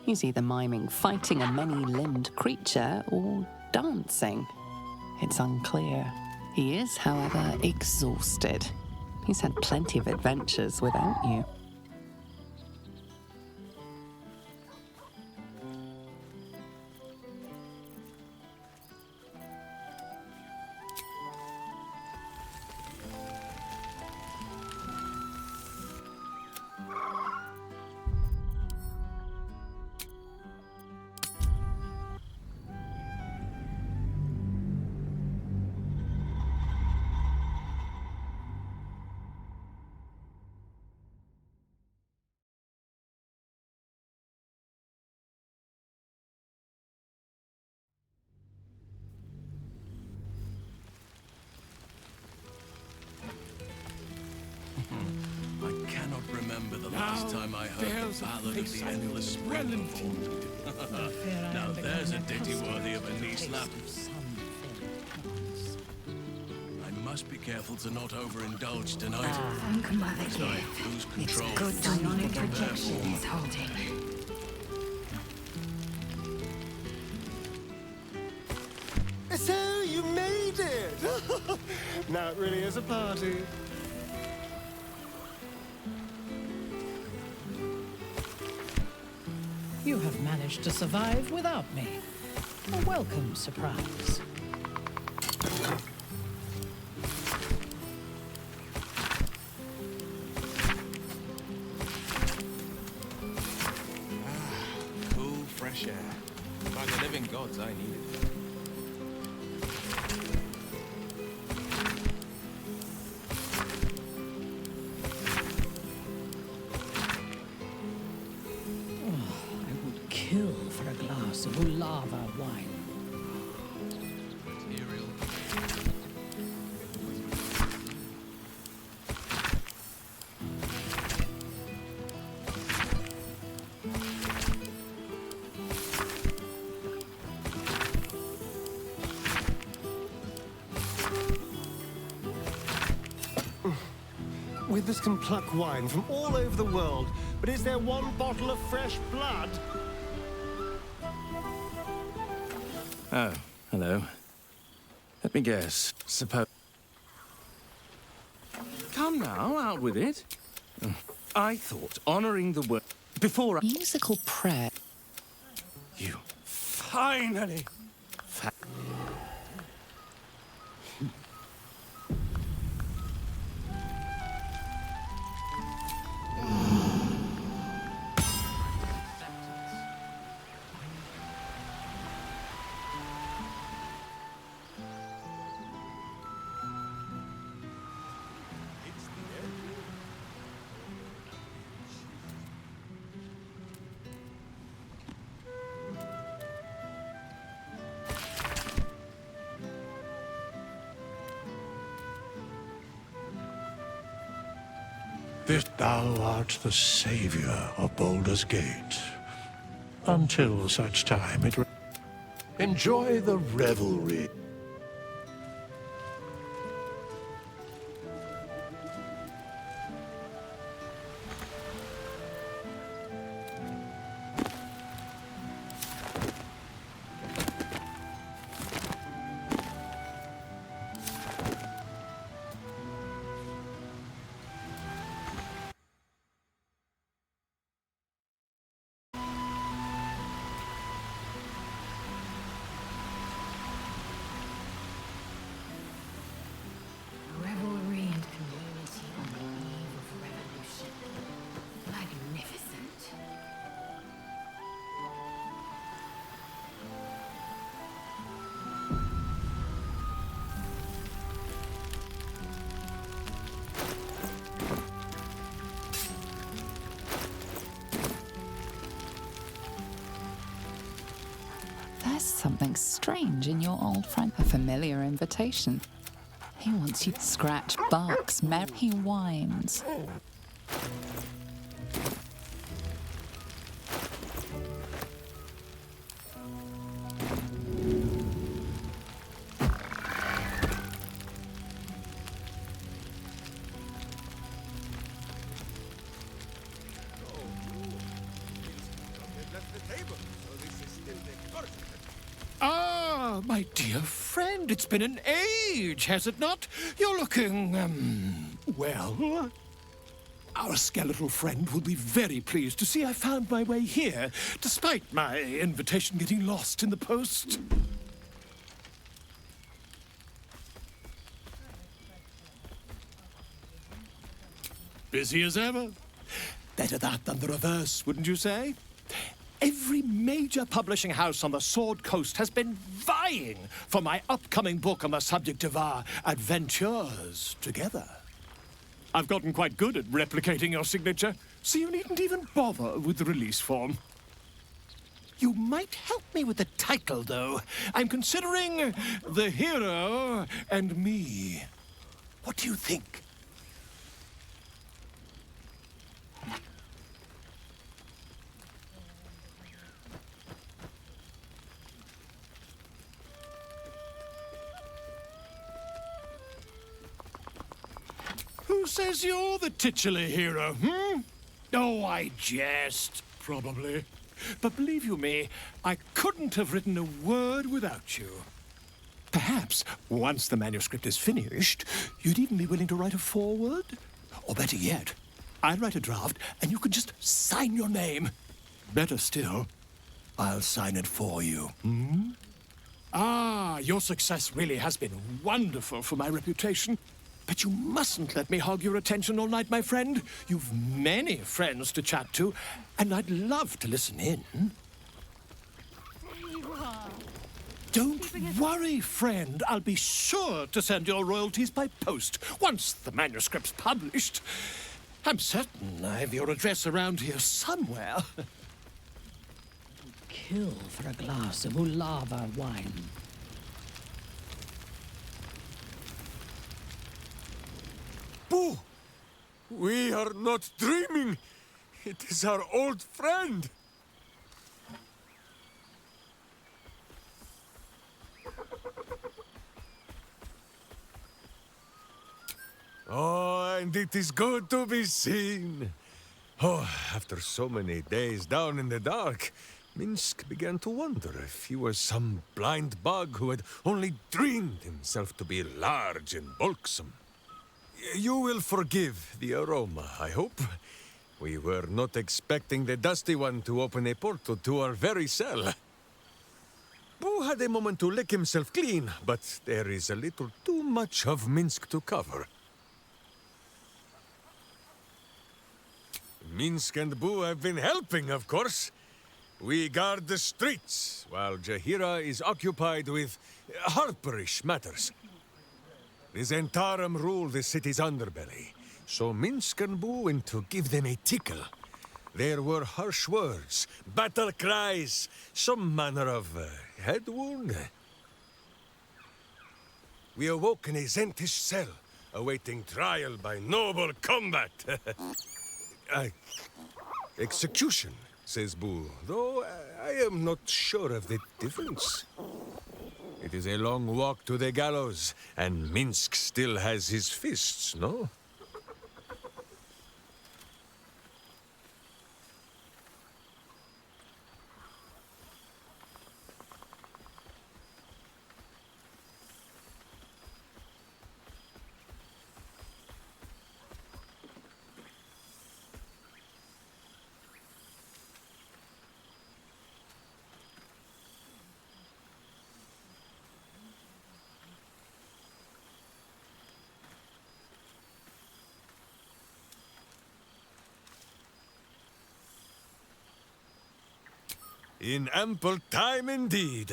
He's either miming fighting a many-limbed creature or dancing. It's unclear. He is, however, exhausted. He's had plenty of adventures without you. I cannot remember the last time I heard the ballad of the endless spring performed. Now there's a ditty worthy of a knee slap. I must be careful to not overindulge tonight. Thank Mother Lest I lose control. Good psionic projection is holding. So you made it! Now it really is a party. You have managed to survive without me. A welcome surprise. Cool, fresh air. By the living gods, I need it. Kill for a glass of Ulava wine. Withers can pluck wine from all over the world, but is there one bottle of fresh blood? Oh, hello. Let me guess. Suppose... Come now, out with it. I thought honoring the word before I... Musical prayer. You finally... This thou art the savior of Baldur's Gate. Until such time it... Enjoy the revelry. something strange in your old friend. A familiar invitation. He wants you to scratch, barks, he whines. Ah, my dear friend, it's been an age, has it not? You're looking, well. Our skeletal friend will be very pleased to see I found my way here, despite my invitation getting lost in the post. Busy as ever. Better that than the reverse, wouldn't you say? Every major publishing house on the Sword Coast has been vying for my upcoming book on the subject of our adventures together. I've gotten quite good at replicating your signature, so you needn't even bother with the release form. You might help me with the title, though. I'm considering The Hero and Me. What do you think? Who says you're the titular hero, hmm? Oh, I jest, probably. But believe you me, I couldn't have written a word without you. Perhaps, once the manuscript is finished, you'd even be willing to write a foreword? Or better yet, I'll write a draft and you can just sign your name. Better still, I'll sign it for you, hmm? Ah, your success really has been wonderful for my reputation. But you mustn't let me hog your attention all night, my friend. You've many friends to chat to, and I'd love to listen in. Don't worry, friend. I'll be sure to send your royalties by post once the manuscript's published. I'm certain I have your address around here somewhere. Kill for a glass of Ulava wine. Boo! We are not dreaming. It is our old friend. Oh, and it is good to be seen. Oh, after so many days down in the dark, Minsk began to wonder if he was some blind bug who had only dreamed himself to be large and bulksome. You will forgive the aroma, I hope. We were not expecting the Dusty One to open a portal to our very cell. Boo had a moment to lick himself clean, but there is a little too much of Minsk to cover. Minsk and Boo have been helping, of course. We guard the streets, while Jaheira is occupied with harperish matters. The Zentarum rule the city's underbelly, so Minsk and Boo went to give them a tickle. There were harsh words, battle cries, some manner of head wound. We awoke in a Zentish cell, awaiting trial by noble combat. Execution, says Boo, though I am not sure of the difference. It is a long walk to the gallows, and Minsk still has his fists, no? In ample time indeed.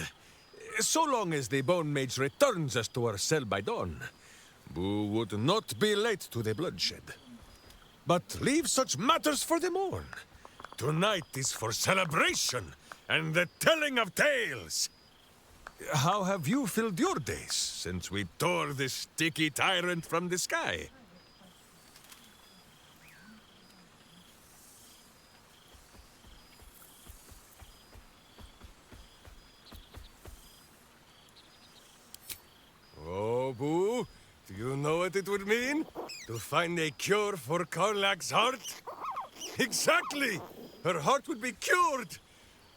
So long as the Bone Mage returns us to our cell by dawn, Boo would not be late to the bloodshed. But leave such matters for the morn. Tonight is for celebration and the telling of tales. how have you filled your days since we tore this sticky tyrant from the sky? Oh, Boo, do you know what it would mean? To find a cure for Karlak's heart? Exactly! Her heart would be cured!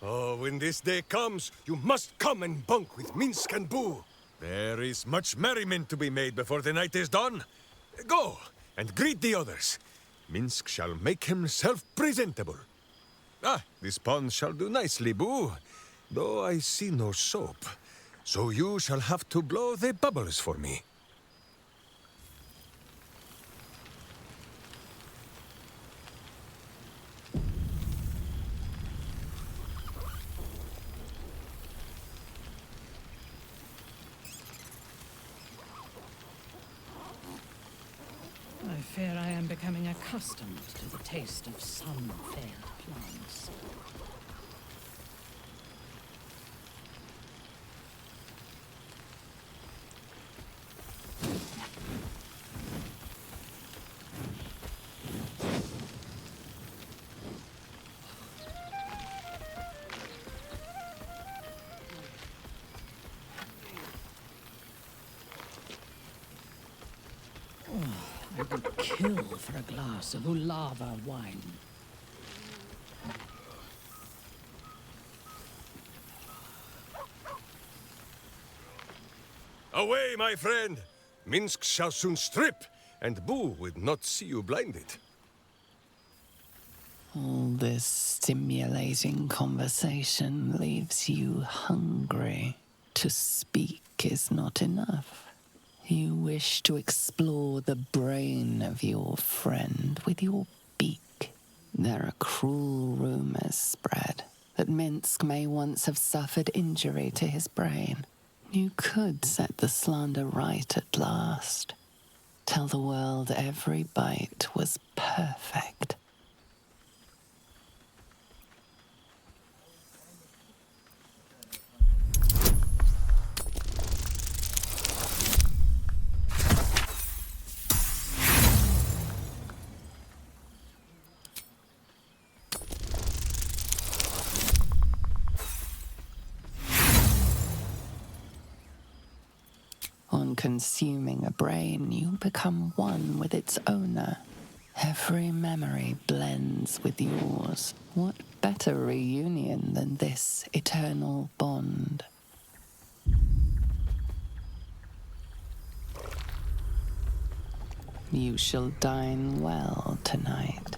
Oh, when this day comes, you must come and bunk with Minsk and Boo. There is much merriment to be made before the night is done. Go, and greet the others. Minsk shall make himself presentable. Ah, this pond shall do nicely, Boo. Though I see no soap. So you shall have to blow the bubbles for me. I fear I am becoming accustomed to the taste of some fair plants. I would kill for a glass of Ulava wine. Away, my friend! Minsk shall soon strip, and Boo would not see you blinded. All this stimulating conversation leaves you hungry. To speak is not enough. You wish to explore the brain of your friend with your beak. There are cruel rumors spread that Minsk may once have suffered injury to his brain. You could set the slander right at last. Tell the world every bite was perfect. On consuming a brain, you become one with its owner. Every memory blends with yours. What better reunion than this eternal bond? You shall dine well tonight.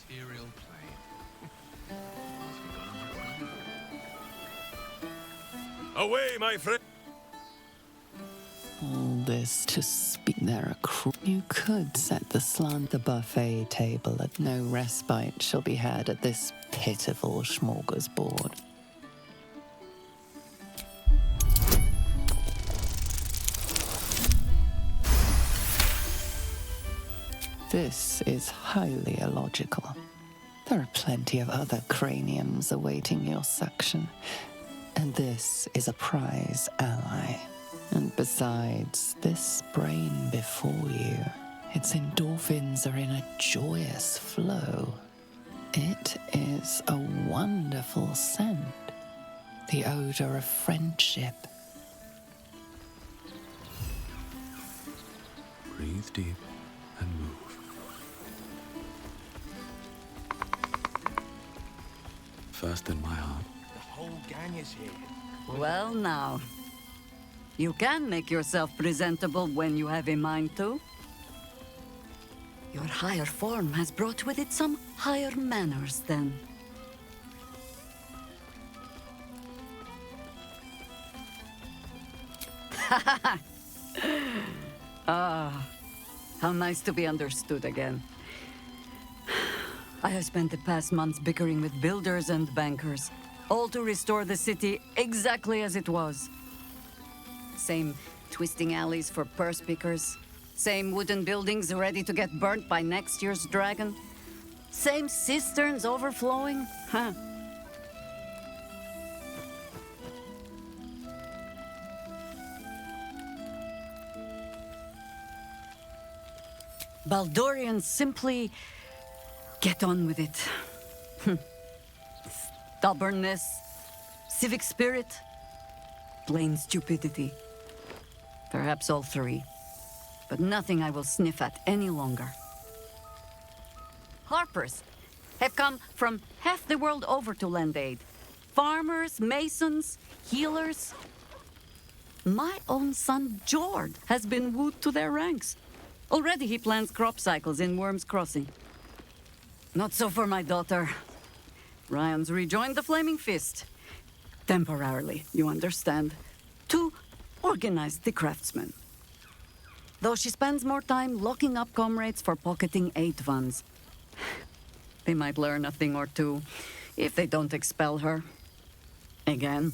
Material plane. Away, my friend! All this to speak, there are You could set the buffet table at no respite shall be had at this pitiful smorgasbord. This is highly illogical. There are plenty of other craniums awaiting your suction, and this is a prize ally. And besides, this brain before you, its endorphins are in a joyous flow. It is a wonderful scent, the odor of friendship. Breathe deep and move. First in my heart. The whole gang is here. Well now, you can make yourself presentable when you have a mind to. Your higher form has brought with it some higher manners, then. Ah, how nice to be understood again. I have spent the past months bickering with builders and bankers, all to restore the city exactly as it was. Same twisting alleys for purse pickers, same wooden buildings ready to get burnt by next year's dragon, same cisterns overflowing, huh? Baldurians simply get on with it. Stubbornness, civic spirit, plain stupidity. Perhaps all three, but nothing I will sniff at any longer. Harpers have come from half the world over to lend aid. Farmers, masons, healers. My own son, Jord, has been wooed to their ranks. Already he plans crop cycles in Worm's Crossing. Not so for my daughter. Ryan's rejoined the Flaming Fist. Temporarily, you understand. To organize the craftsmen. Though she spends more time locking up comrades for pocketing aid funds. They might learn a thing or two if they don't expel her. Again.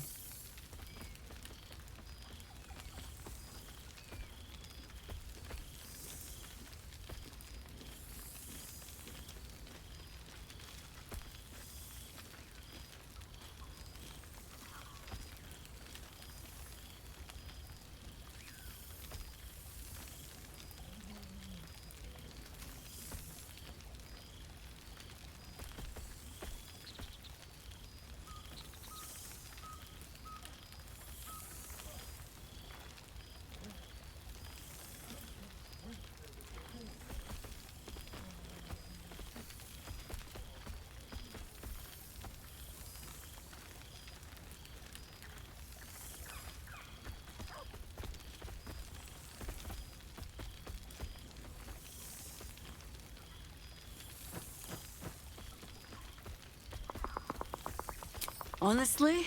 Honestly,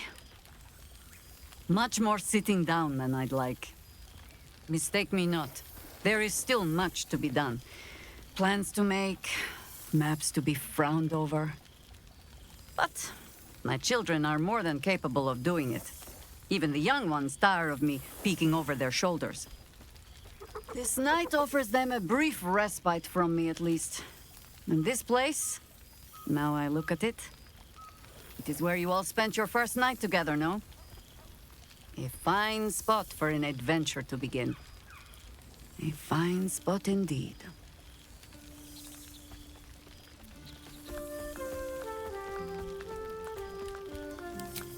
much more sitting down than I'd like. Mistake me not. There is still much to be done. Plans to make, maps to be frowned over. But my children are more than capable of doing it. Even the young ones tire of me peeking over their shoulders. This night offers them a brief respite from me, at least. And this place, now I look at it, it is where you all spent your first night together, no? A fine spot for an adventure to begin. A fine spot indeed.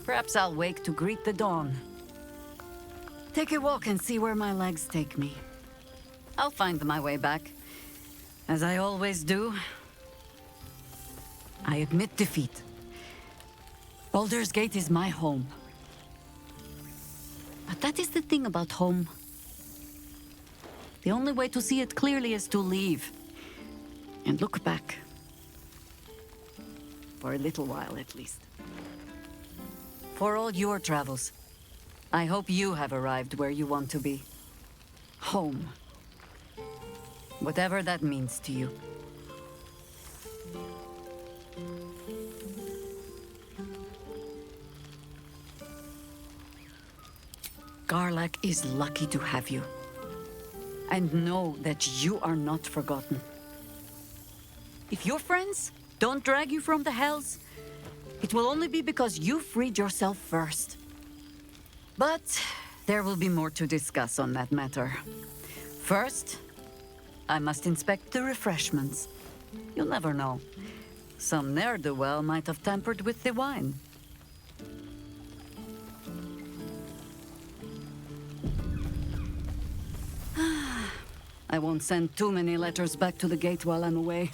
Perhaps I'll wake to greet the dawn. Take a walk and see where my legs take me. I'll find my way back, as I always do. I admit defeat. Baldur's Gate is my home. But that is the thing about home. The only way to see it clearly is to leave. And look back. For a little while, at least. For all your travels, I hope you have arrived where you want to be. Home. Whatever that means to you. Garlack is lucky to have you. And know that you are not forgotten. If your friends don't drag you from the hells, it will only be because you freed yourself first. But there will be more to discuss on that matter. First, I must inspect the refreshments. You'll never know. Some ne'er-do-well might have tampered with the wine. I won't send too many letters back to the gate while I'm away.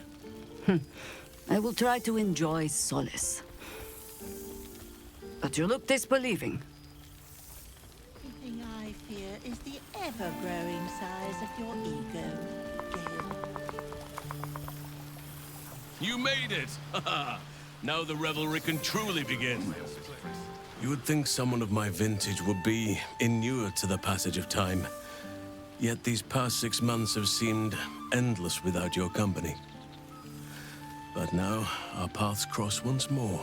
I will try to enjoy solace. But you look disbelieving. The thing I fear is the ever-growing size of your ego, Gale. You made it! Now the revelry can truly begin. You would think someone of my vintage would be inured to the passage of time. Yet these past 6 months have seemed endless without your company. But now, our paths cross once more.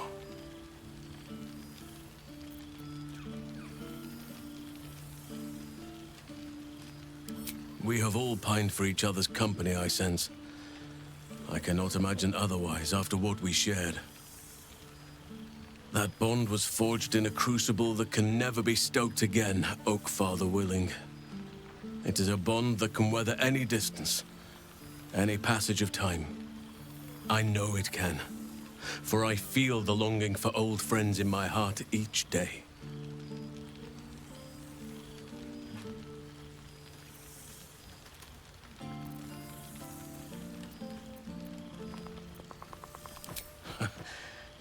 We have all pined for each other's company, I sense. I cannot imagine otherwise after what we shared. That bond was forged in a crucible that can never be stoked again, Oak Father willing. It is a bond that can weather any distance, any passage of time. I know it can, for I feel the longing for old friends in my heart each day.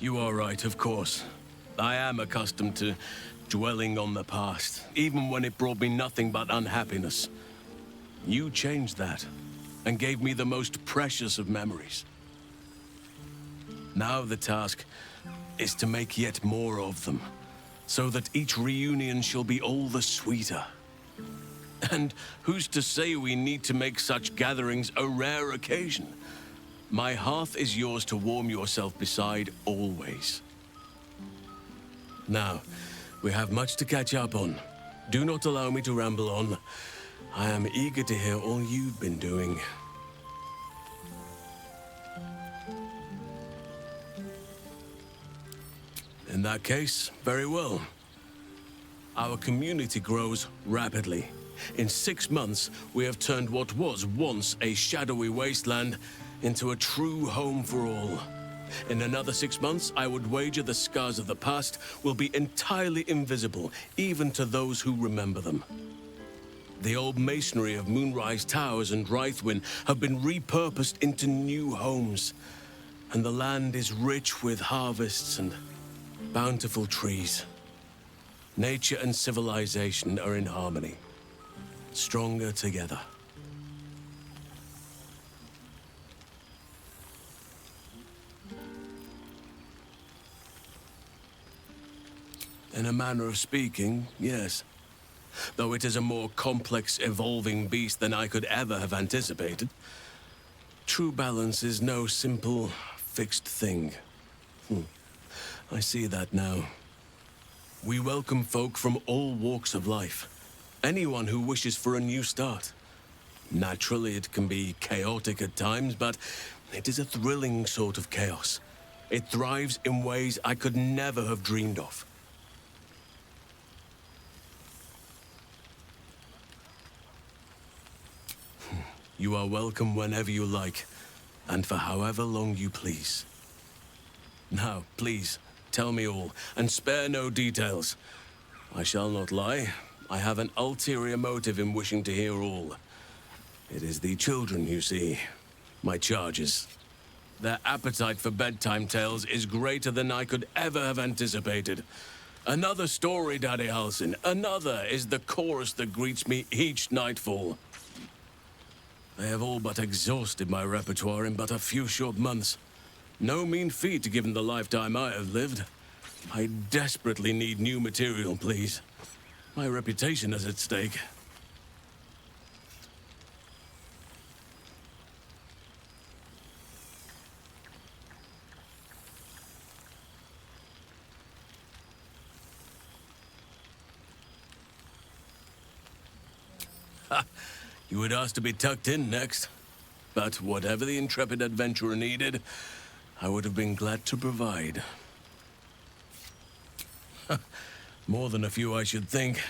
You are right, of course. I am accustomed to dwelling on the past, even when it brought me nothing but unhappiness. You changed that, and gave me the most precious of memories. Now the task is to make yet more of them, so that each reunion shall be all the sweeter. And who's to say we need to make such gatherings a rare occasion? My hearth is yours to warm yourself beside always. Now, we have much to catch up on. Do not allow me to ramble on. I am eager to hear all you've been doing. In that case, very well. Our community grows rapidly. In 6 months, we have turned what was once a shadowy wasteland into a true home for all. In another 6 months, I would wager the scars of the past will be entirely invisible, even to those who remember them. The old masonry of Moonrise Towers and Rythwin have been repurposed into new homes, and the land is rich with harvests and bountiful trees. Nature and civilization are in harmony, stronger together. In a manner of speaking, yes. Though it is a more complex, evolving beast than I could ever have anticipated. True balance is no simple, fixed thing. I see that now. We welcome folk from all walks of life. Anyone who wishes for a new start. Naturally, it can be chaotic at times, but it is a thrilling sort of chaos. It thrives in ways I could never have dreamed of. You are welcome whenever you like, and for however long you please. Now, please, tell me all, and spare no details. I shall not lie. I have an ulterior motive in wishing to hear all. It is the children, you see, my charges. Their appetite for bedtime tales is greater than I could ever have anticipated. Another story, Daddy Halsin. Another is the chorus that greets me each nightfall. They have all but exhausted my repertoire in but a few short months. No mean feat given the lifetime I have lived. I desperately need new material, please. My reputation is at stake. Ha! You would ask to be tucked in next. But whatever the intrepid adventurer needed, I would have been glad to provide. More than a few, I should think.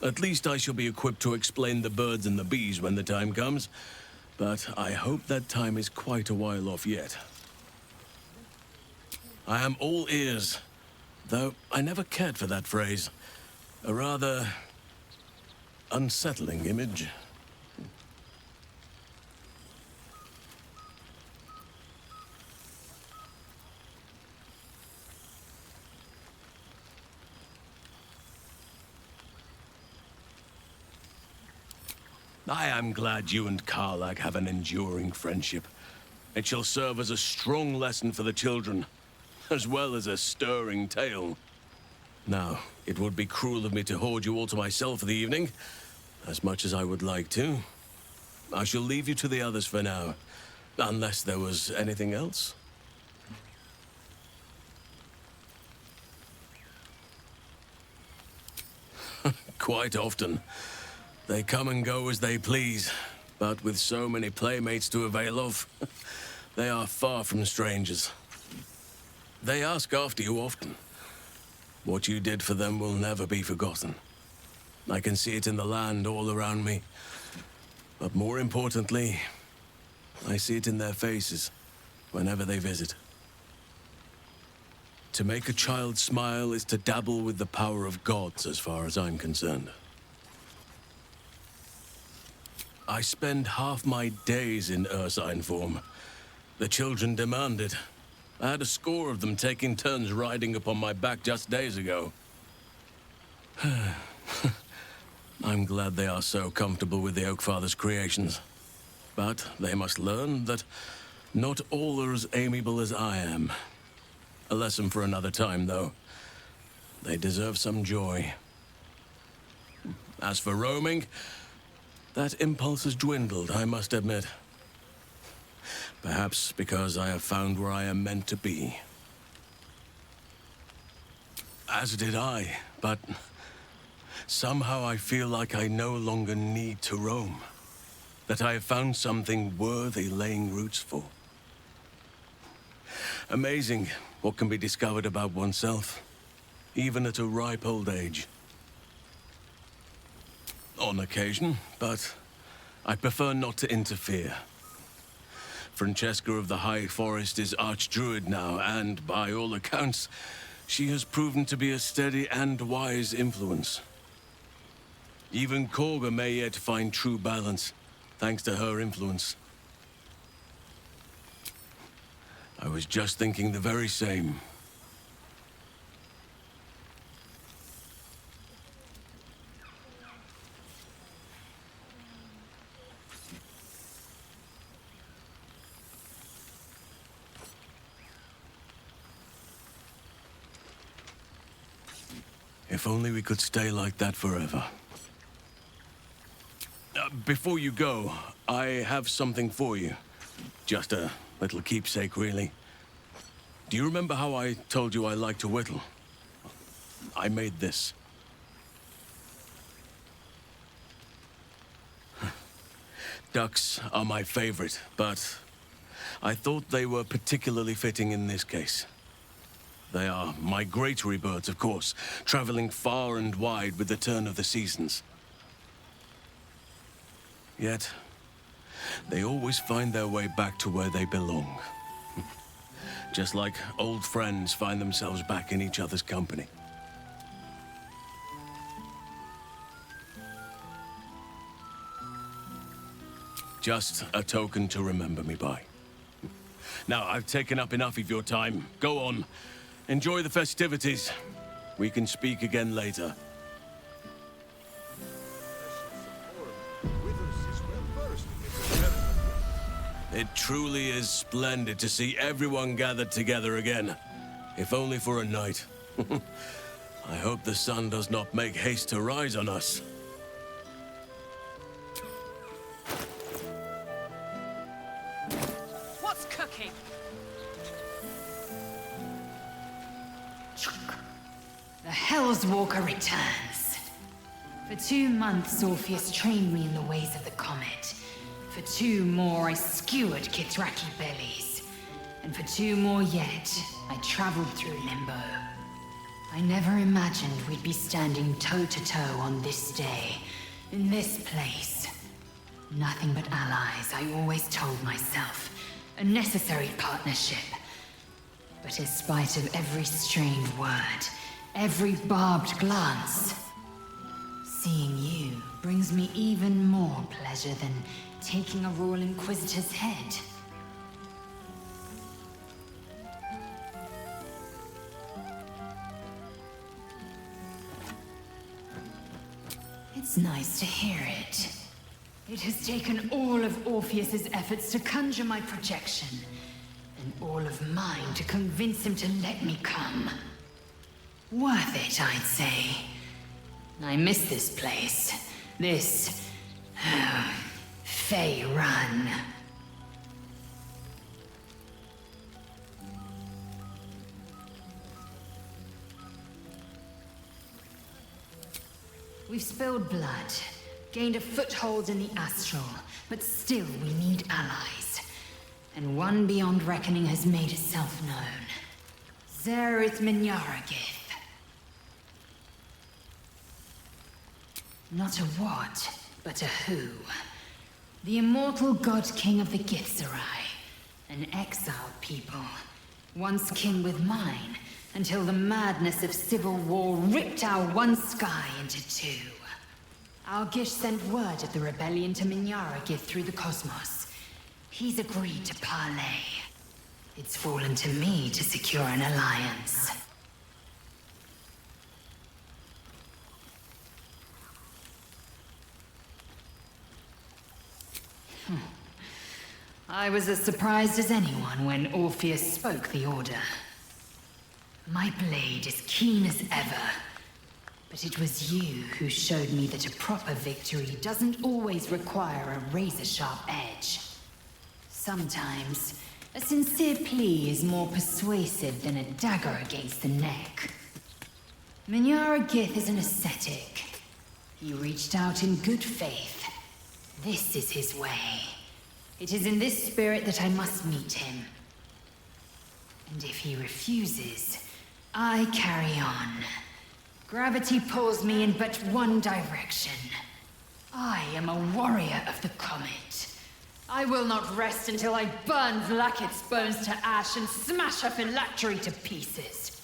At least I shall be equipped to explain the birds and the bees when the time comes. But I hope that time is quite a while off yet. I am all ears, though I never cared for that phrase. A rather unsettling image. I am glad you and Karlak have an enduring friendship. It shall serve as a strong lesson for the children, as well as a stirring tale. Now, it would be cruel of me to hoard you all to myself for the evening, as much as I would like to. I shall leave you to the others for now, unless there was anything else. Quite often. They come and go as they please, but with so many playmates to avail of, they are far from strangers. They ask after you often. What you did for them will never be forgotten. I can see it in the land all around me. But more importantly, I see it in their faces whenever they visit. To make a child smile is to dabble with the power of gods, as far as I'm concerned. I spend half my days in ursine form. The children demand it. I had a score of them taking turns riding upon my back just days ago. I'm glad they are so comfortable with the Oakfather's creations. But they must learn that not all are as amiable as I am. A lesson for another time, though. They deserve some joy. As for roaming, that impulse has dwindled, I must admit. Perhaps because I have found where I am meant to be. As did I, but somehow I feel like I no longer need to roam. That I have found something worthy laying roots for. Amazing what can be discovered about oneself, even at a ripe old age. On occasion, but I prefer not to interfere. Francesca of the High Forest is Archdruid now, and by all accounts, she has proven to be a steady and wise influence. Even Korga may yet find true balance, thanks to her influence. I was just thinking the very same. If only we could stay like that forever. Before you go, I have something for you. Just a little keepsake, really. Do you remember how I told you I like to whittle? I made this. Ducks are my favorite, but I thought they were particularly fitting in this case. They are migratory birds, of course, traveling far and wide with the turn of the seasons. Yet, they always find their way back to where they belong. Just like old friends find themselves back in each other's company. Just a token to remember me by. Now, I've taken up enough of your time. Go on. Enjoy the festivities. We can speak again later. It truly is splendid to see everyone gathered together again. If only for a night. I hope the sun does not make haste to rise on us. What's cooking? The Hell's Walker returns. For 2 months, Orpheus trained me in the ways of the comet. For 2 more, I skewered Kithraki bellies. And for 2 more yet, I traveled through Limbo. I never imagined we'd be standing toe-to-toe on this day, in this place. Nothing but allies, I always told myself. A necessary partnership. But in spite of every strained word, every barbed glance, seeing you brings me even more pleasure than taking a Royal Inquisitor's head. It's nice to hear it. It has taken all of Orpheus's efforts to conjure my projection, and all of mine to convince him to let me come. Worth it, I'd say. I miss this place. This... Fey Run. We've spilled blood, gained a foothold in the astral, but still we need allies. And one beyond reckoning has made itself known. Zerith Minyaragith. Not a what, but a who. The immortal god king of the Githzerai. An exiled people. Once kin with mine, until the madness of civil war ripped our one sky into two. Our Gish sent word of the rebellion to Minyaragith through the cosmos. He's agreed to parley. It's fallen to me to secure an alliance. I was as surprised as anyone when Orpheus spoke the order. My blade is keen as ever, but it was you who showed me that a proper victory doesn't always require a razor-sharp edge. Sometimes, a sincere plea is more persuasive than a dagger against the neck. Minyaragith is an ascetic. He reached out in good faith. This is his way. It is in this spirit that I must meet him. And if he refuses, I carry on. Gravity pulls me in but one direction. I am a warrior of the comet. I will not rest until I burn Vlaakith's bones to ash and smash her phylactery to pieces.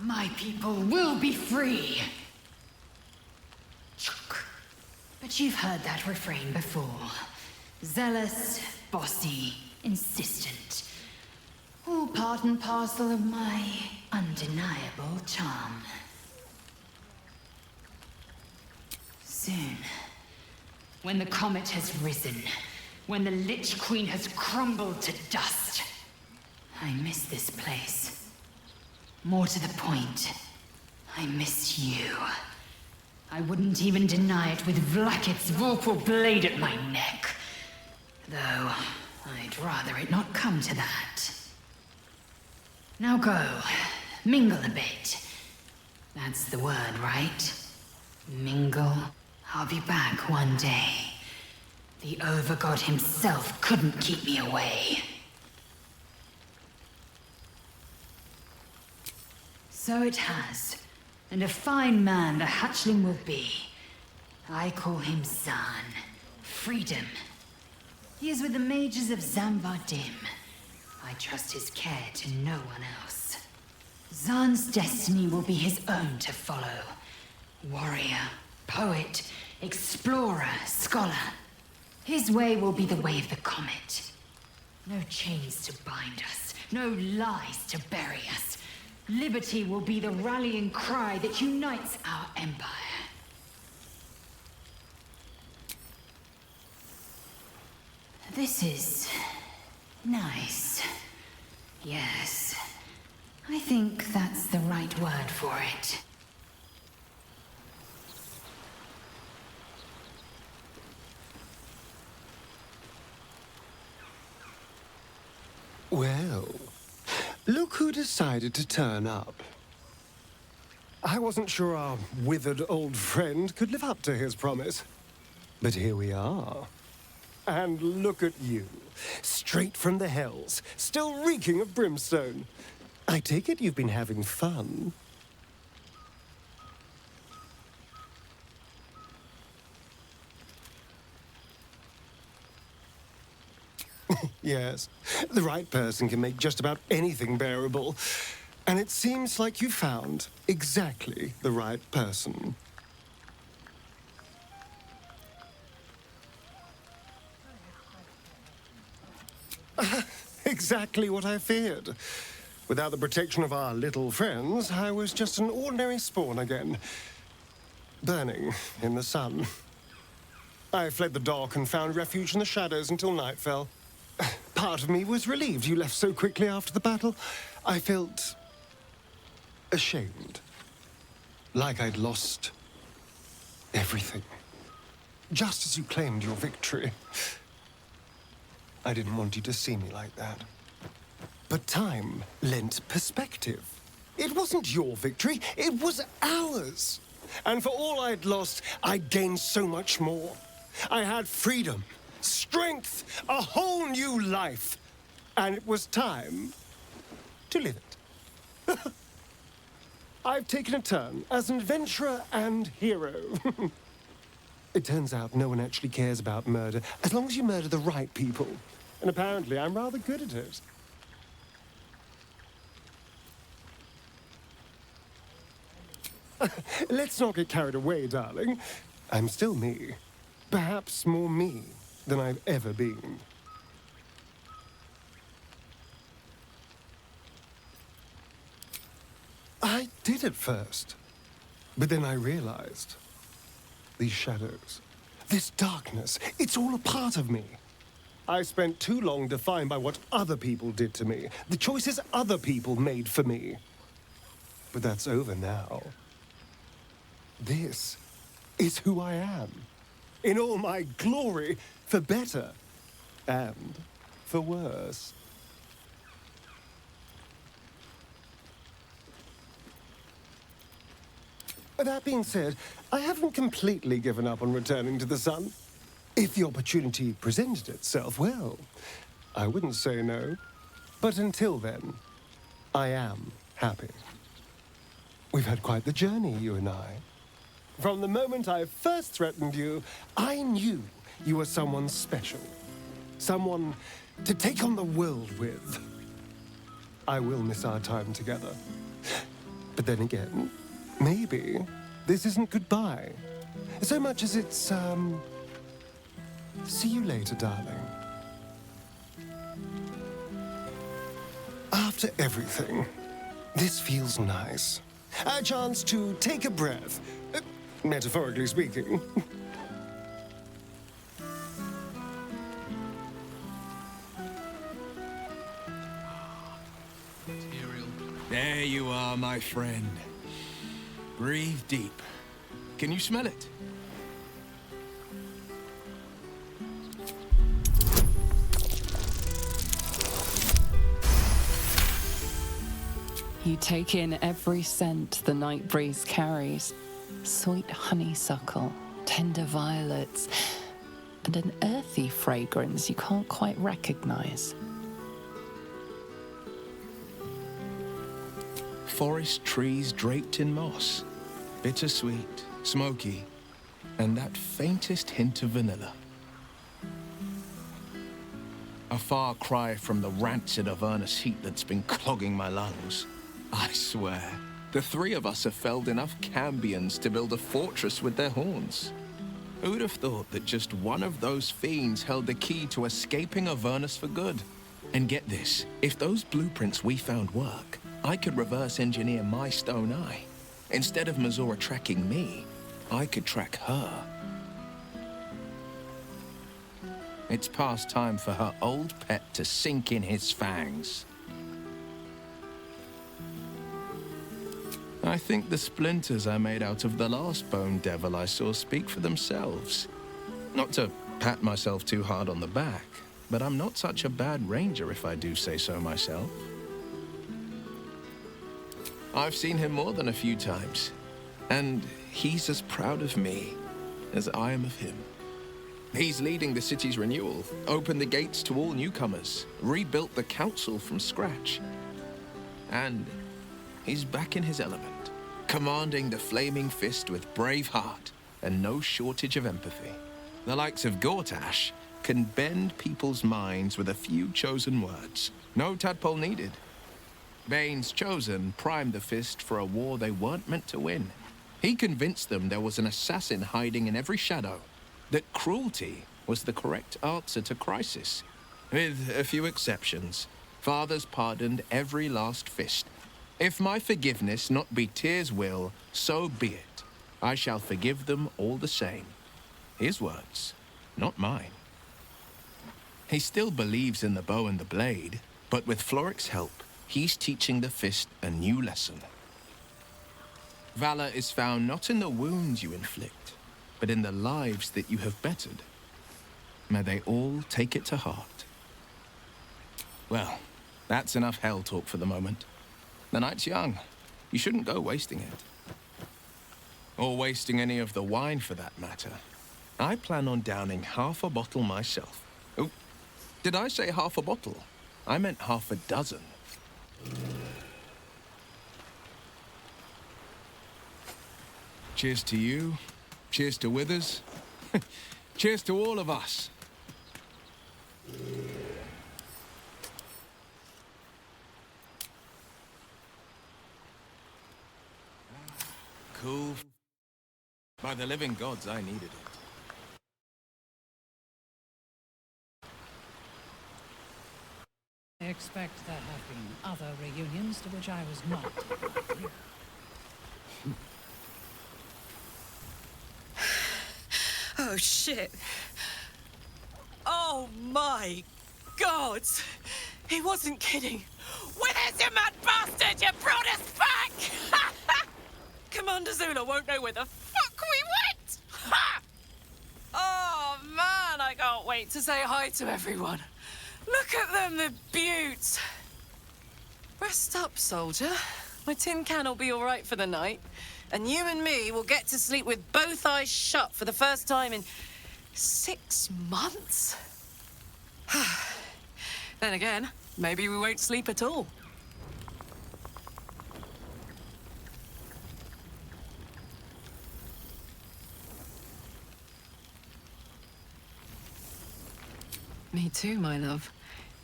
My people will be free. But you've heard that refrain before. Zealous, bossy, insistent. All part and parcel of my undeniable charm. Soon, when the comet has risen, when the Lich Queen has crumbled to dust, I miss this place. More to the point, I miss you. I wouldn't even deny it with Vlaakith's vorpal blade at my neck. Though, I'd rather it not come to that. Now go, mingle a bit. That's the word, right? Mingle. I'll be back one day. The Overgod himself couldn't keep me away. So it has. And a fine man the hatchling will be. I call him Zahn. Freedom. He is with the mages of Zamvardim. I trust his care to no one else. Zahn's destiny will be his own to follow. Warrior, poet, explorer, scholar. His way will be the way of the comet. No chains to bind us, no lies to bury us. Liberty will be the rallying cry that unites our empire. This is... nice. Yes. I think that's the right word for it. Well, look who decided to turn up. I wasn't sure our withered old friend could live up to his promise. But here we are. And look at you, straight from the hells, still reeking of brimstone. I take it you've been having fun. Yes, the right person can make just about anything bearable. And it seems like you found exactly the right person. Exactly what I feared. Without the protection of our little friends, I was just an ordinary spawn again. Burning in the sun. I fled the dock and found refuge in the shadows until night fell. Part of me was relieved you left so quickly after the battle. I felt... ashamed. Like I'd lost everything. Just as you claimed your victory. I didn't want you to see me like that. But time lent perspective. It wasn't your victory, it was ours. And for all I'd lost, I'd gained so much more. I had freedom, strength, a whole new life. And it was time to live it. I've taken a turn as an adventurer and hero. It turns out no one actually cares about murder, as long as you murder the right people. And apparently I'm rather good at it. Let's not get carried away, darling. I'm still me. Perhaps more me than I've ever been. I did at first. But then I realized. These shadows, this darkness, it's all a part of me. I spent too long defined by what other people did to me, the choices other people made for me. But that's over now. This is who I am. In all my glory, for better and for worse. That being said, I haven't completely given up on returning to the sun. If the opportunity presented itself, well, I wouldn't say no. But until then, I am happy. We've had quite the journey, you and I. From the moment I first threatened you, I knew you were someone special. Someone to take on the world with. I will miss our time together. But then again, maybe this isn't goodbye. So much as it's, see you later, darling. After everything, this feels nice. A chance to take a breath, metaphorically speaking. There you are, my friend. Breathe deep. Can you smell it? You take in every scent the night breeze carries. Sweet honeysuckle, tender violets, and an earthy fragrance you can't quite recognize. Forest trees draped in moss. Bittersweet, smoky, and that faintest hint of vanilla. A far cry from the rancid Avernus heat that's been clogging my lungs. I swear, the three of us have felled enough cambions to build a fortress with their horns. Who'd have thought that just one of those fiends held the key to escaping Avernus for good? And get this, if those blueprints we found work, I could reverse engineer my stone eye. Instead of Mazora tracking me, I could track her. It's past time for her old pet to sink in his fangs. I think the splinters I made out of the last bone devil I saw speak for themselves. Not to pat myself too hard on the back, but I'm not such a bad ranger if I do say so myself. I've seen him more than a few times, and he's as proud of me as I am of him. He's leading the city's renewal, opened the gates to all newcomers, rebuilt the council from scratch. And he's back in his element, commanding the Flaming Fist with brave heart and no shortage of empathy. The likes of Gortash can bend people's minds with a few chosen words. No tadpole needed. Bane's Chosen primed the Fist for a war they weren't meant to win. He convinced them there was an assassin hiding in every shadow, that cruelty was the correct answer to crisis. With a few exceptions, fathers pardoned every last fist. If my forgiveness not be Tyr's will, so be it. I shall forgive them all the same. His words, not mine. He still believes in the bow and the blade, but with Floric's help, he's teaching the Fist a new lesson. Valor is found not in the wounds you inflict, but in the lives that you have bettered. May they all take it to heart. Well, that's enough hell talk for the moment. The night's young. You shouldn't go wasting it. Or wasting any of the wine, for that matter. I plan on downing half a bottle myself. Oh, did I say half a bottle? I meant half a dozen. Cheers to you. Cheers to Withers. Cheers to all of us. Cool. By the living gods, I needed it. I expect there have been other reunions to which I was not invited. Oh, shit. Oh, my God. He wasn't kidding. Where's your mad bastard? You brought us back! Commander Zula won't know where the fuck we went! Ha! Oh, man, I can't wait to say hi to everyone. Look at them, the beauts. Rest up, soldier. My tin can will be all right for the night. And you and me will get to sleep with both eyes shut for the first time in 6 months? Then again, maybe we won't sleep at all. Me too, my love.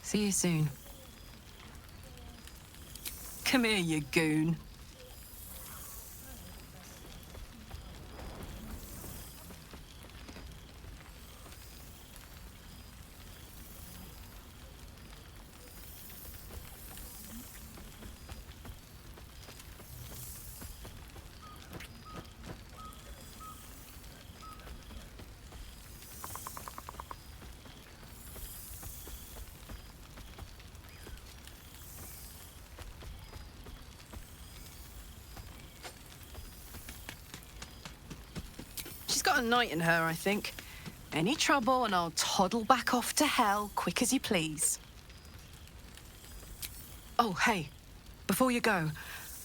See you soon. Come here, you goon. She's got a night in her, I think. Any trouble and I'll toddle back off to hell quick as you please. Oh, hey, before you go,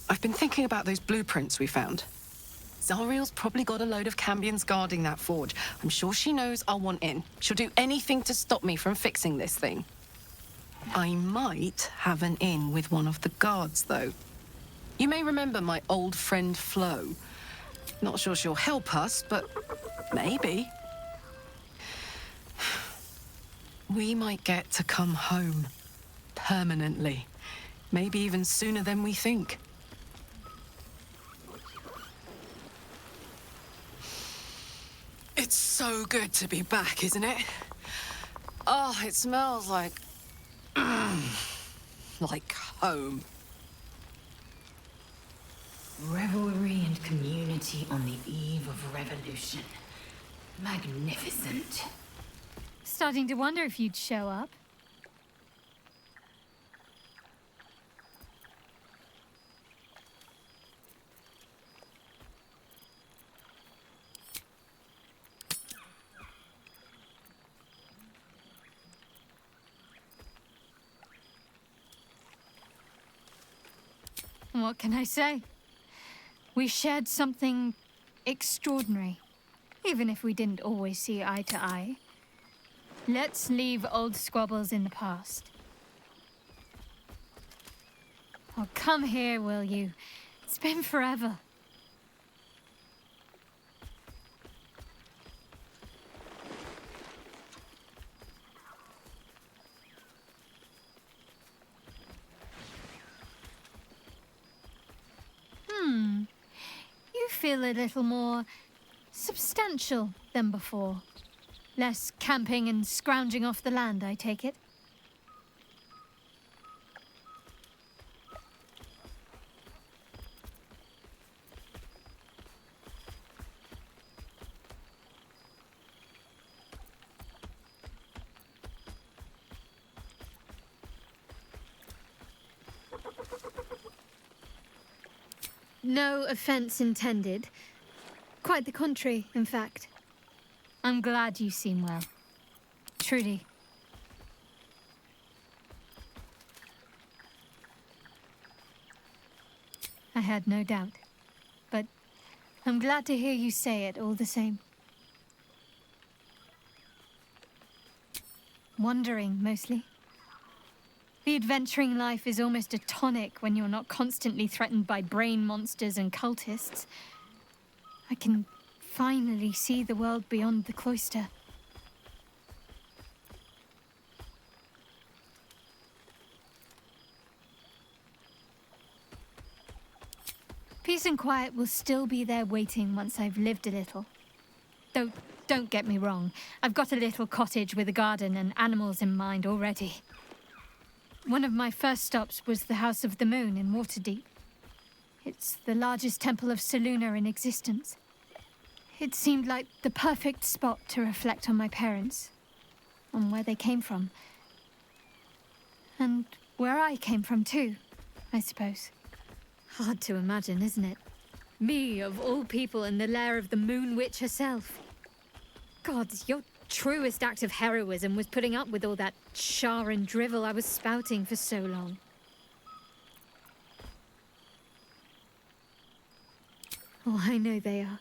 I've been thinking about those blueprints we found. Zariel's probably got a load of Cambions guarding that forge. I'm sure she knows I'll want in. She'll do anything to stop me from fixing this thing. I might have an in with one of the guards, though. You may remember my old friend Flo. Not sure she'll help us, but maybe. We might get to come home. Permanently. Maybe even sooner than we think. It's so good to be back, isn't it? Oh, it smells like... like home. Revelry and community on the eve of revolution. Magnificent. Starting to wonder if you'd show up. What can I say? We shared something extraordinary, even if we didn't always see eye to eye. Let's leave old squabbles in the past. Oh, come here, will you? It's been forever. You feel a little more substantial than before. Less camping and scrounging off the land, I take it? No offense intended. Quite the contrary, in fact. I'm glad you seem well. Truly. I had no doubt. But I'm glad to hear you say it all the same. Wandering, mostly. The adventuring life is almost a tonic when you're not constantly threatened by brain monsters and cultists. I can finally see the world beyond the cloister. Peace and quiet will still be there waiting once I've lived a little. Though, don't get me wrong, I've got a little cottage with a garden and animals in mind already. One of my first stops was the House of the Moon in Waterdeep. It's the largest temple of Selûne in existence. It seemed like the perfect spot to reflect on my parents, on where they came from. And where I came from too, I suppose. Hard to imagine, isn't it? Me, of all people, in the lair of the Moon Witch herself. God, your truest act of heroism was putting up with all that char and drivel I was spouting for so long. Oh, I know they are.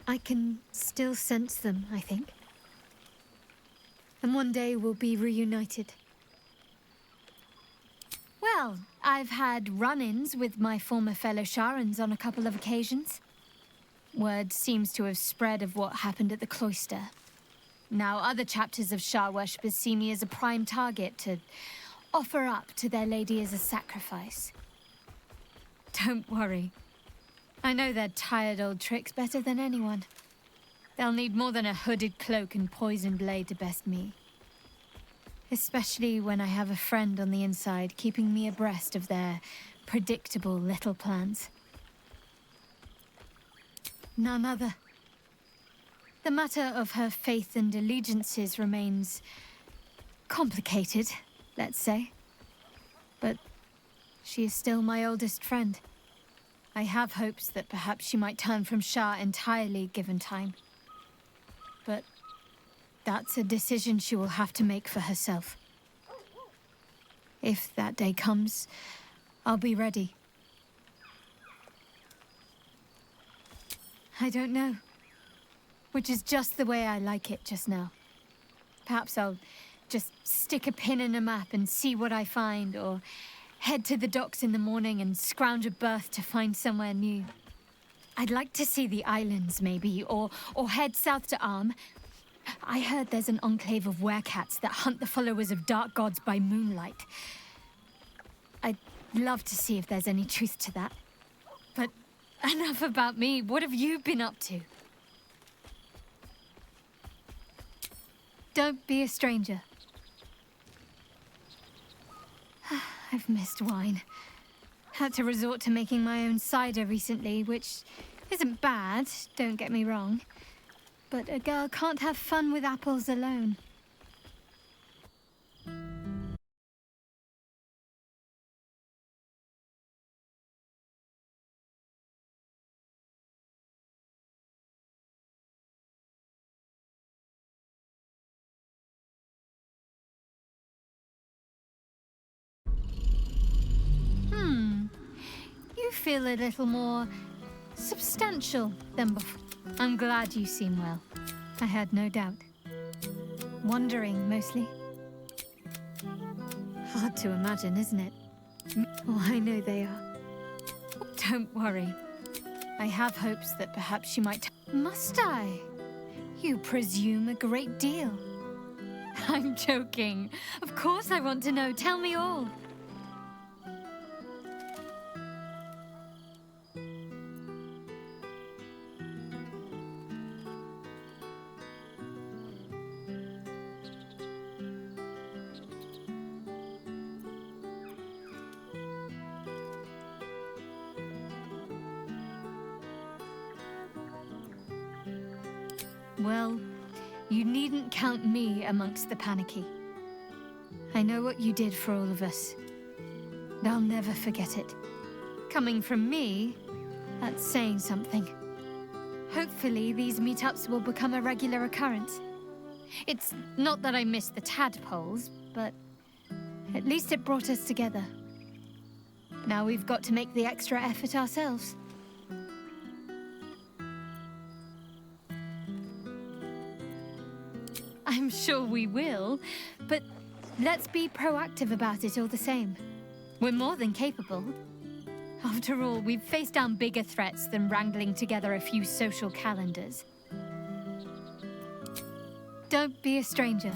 I can still sense them, I think. And one day we'll be reunited. Well, I've had run-ins with my former fellow Sharans on a couple of occasions. Word seems to have spread of what happened at the cloister. Now other chapters of Shar worshippers see me as a prime target to offer up to their lady as a sacrifice. Don't worry. I know their tired old tricks better than anyone. They'll need more than a hooded cloak and poisoned blade to best me. Especially when I have a friend on the inside keeping me abreast of their predictable little plans. None other. The matter of her faith and allegiances remains complicated, let's say. But she is still my oldest friend. I have hopes that perhaps she might turn from Shar entirely given time. But that's a decision she will have to make for herself. If that day comes, I'll be ready. I don't know. Which is just the way I like it just now. Perhaps I'll just stick a pin in a map and see what I find, or head to the docks in the morning and scrounge a berth to find somewhere new. I'd like to see the islands, maybe, or head south to Arm. I heard there's an enclave of werecats that hunt the followers of dark gods by moonlight. I'd love to see if there's any truth to that. But enough about me. What have you been up to? Don't be a stranger. I've missed wine. Had to resort to making my own cider recently, which isn't bad, don't get me wrong. But a girl can't have fun with apples alone. You feel a little more substantial than before. I'm glad you seem well. I had no doubt. Wandering, mostly. Hard to imagine, isn't it? Oh, I know they are. Don't worry. I have hopes that perhaps you might... Must I? You presume a great deal. I'm joking. Of course I want to know. Tell me all. Well, you needn't count me amongst the panicky. I know what you did for all of us. And I'll never forget it. Coming from me, that's saying something. Hopefully, these meetups will become a regular occurrence. It's not that I miss the tadpoles, but at least it brought us together. Now we've got to make the extra effort ourselves. I'm sure we will, but let's be proactive about it all the same. We're more than capable. After all, we've faced down bigger threats than wrangling together a few social calendars. Don't be a stranger.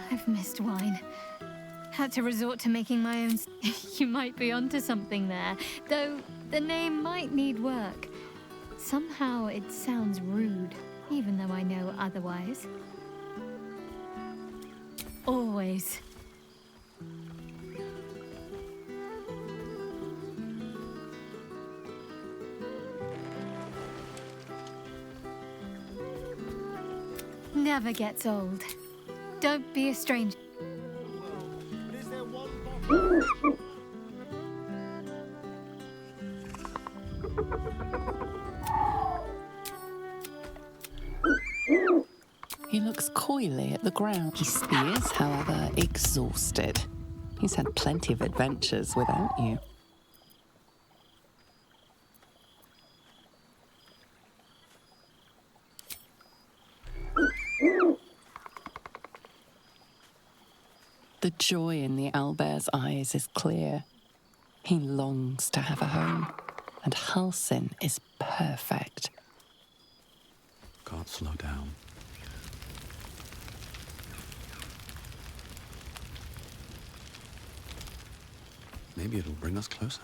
I've missed wine. Had to resort to making my own. You might be onto something there, though the name might need work. Somehow it sounds rude, even though I know otherwise. Always. Never gets old. Don't be a stranger. He looks coyly at the ground. He is, however, exhausted. He's had plenty of adventures without you. The joy in the owlbear's eyes is clear. He longs to have a home, and Halsin is perfect. God, slow down. Maybe it'll bring us closer.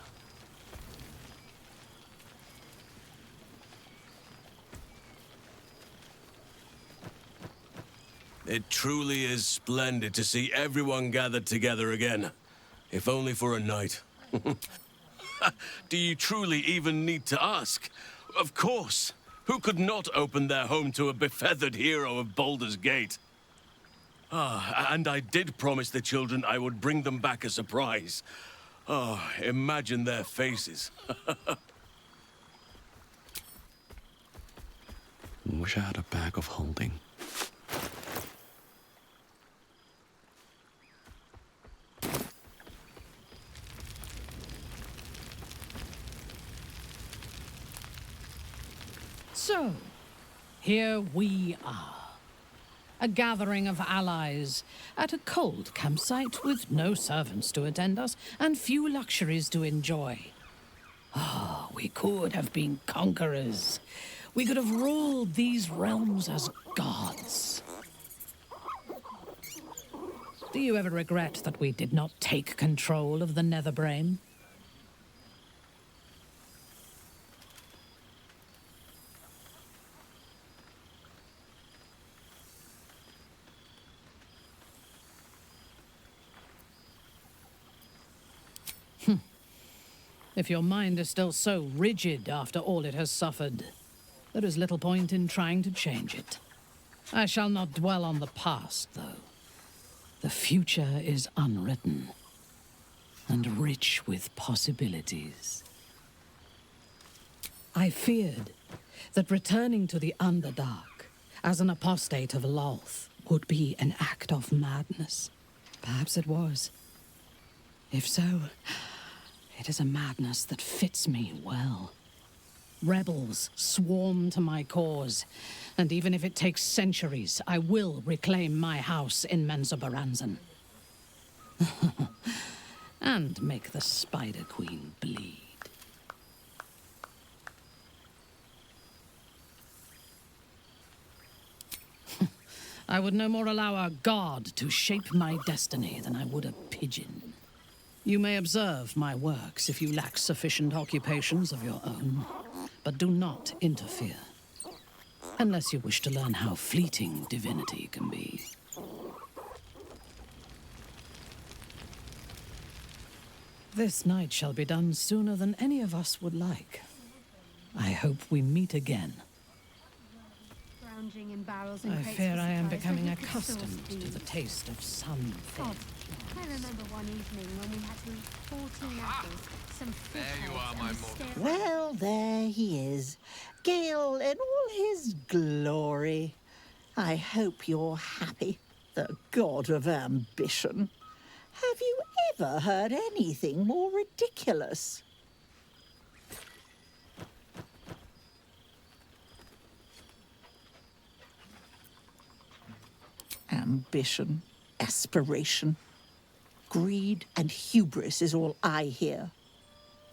It truly is splendid to see everyone gathered together again, if only for a night. Do you truly even need to ask? Of course. Who could not open their home to a befeathered hero of Baldur's Gate? And I did promise the children I would bring them back a surprise. Oh, imagine their faces. Wish I had a bag of holding. So, here we are. A gathering of allies at a cold campsite with no servants to attend us and few luxuries to enjoy. Oh, we could have been conquerors. We could have ruled these realms as gods. Do you ever regret that we did not take control of the Netherbrain? If your mind is still so rigid after all it has suffered, there is little point in trying to change it. I shall not dwell on the past, though. The future is unwritten and rich with possibilities. I feared that returning to the Underdark as an apostate of Lolth would be an act of madness. Perhaps it was. If so, it is a madness that fits me well. Rebels swarm to my cause, and even if it takes centuries, I will reclaim my house in Menzoberranzan. And make the Spider Queen bleed. I would no more allow a god to shape my destiny than I would a pigeon. You may observe my works if you lack sufficient occupations of your own, but do not interfere. Unless you wish to learn how fleeting divinity can be. This night shall be done sooner than any of us would like. I hope we meet again. Lounging in barrels and I crates fear for I am supplies, becoming like a good accustomed sauce to the taste of sunfed I remember one evening when we had to eat 14 apples, some fish There you heads, are, my and a mortal. stare- Well, there he is. Gale in all his glory. I hope you're happy, the god of ambition. Have you ever heard anything more ridiculous? Ambition, aspiration, greed and hubris is all I hear.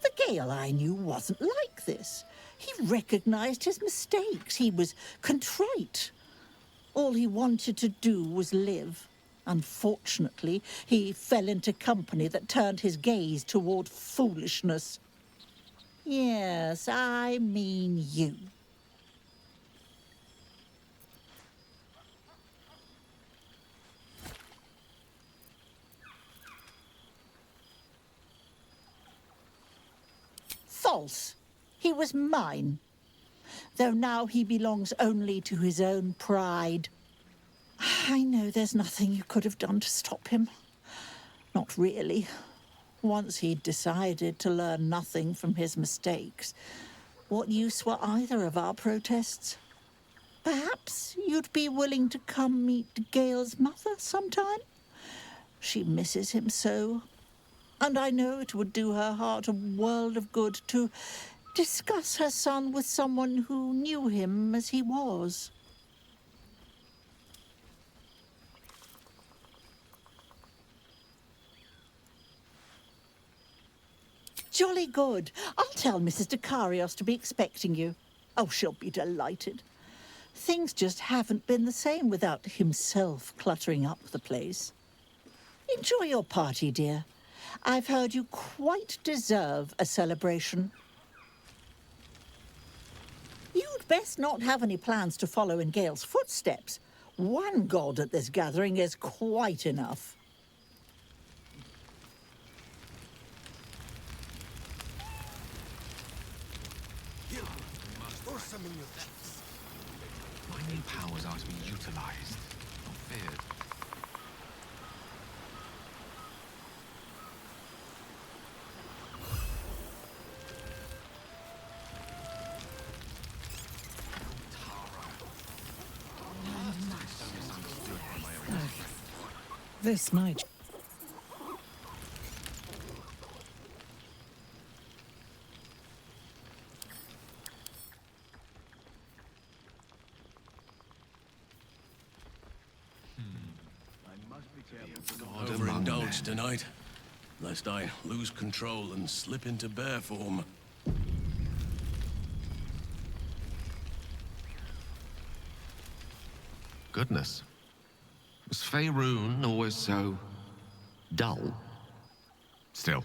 The Gale I knew wasn't like this. He recognized his mistakes. He was contrite. All he wanted to do was live. Unfortunately, he fell into company that turned his gaze toward foolishness. Yes, I mean you. False. He was mine. Though now he belongs only to his own pride. I know there's nothing you could have done to stop him. Not really. Once he'd decided to learn nothing from his mistakes, what use were either of our protests? Perhaps you'd be willing to come meet Gale's mother sometime? She misses him so. And I know it would do her heart a world of good to discuss her son with someone who knew him as he was. Jolly good. I'll tell Mrs. Dekarios to be expecting you. Oh, she'll be delighted. Things just haven't been the same without himself cluttering up the place. Enjoy your party, dear. I've heard you quite deserve a celebration. You'd best not have any plans to follow in Gale's footsteps. One god at this gathering is quite enough. My new powers are to be utilized, not feared. This might. Overindulged tonight, lest I lose control and slip into bear form. Goodness. Was Faerun always so dull? Still,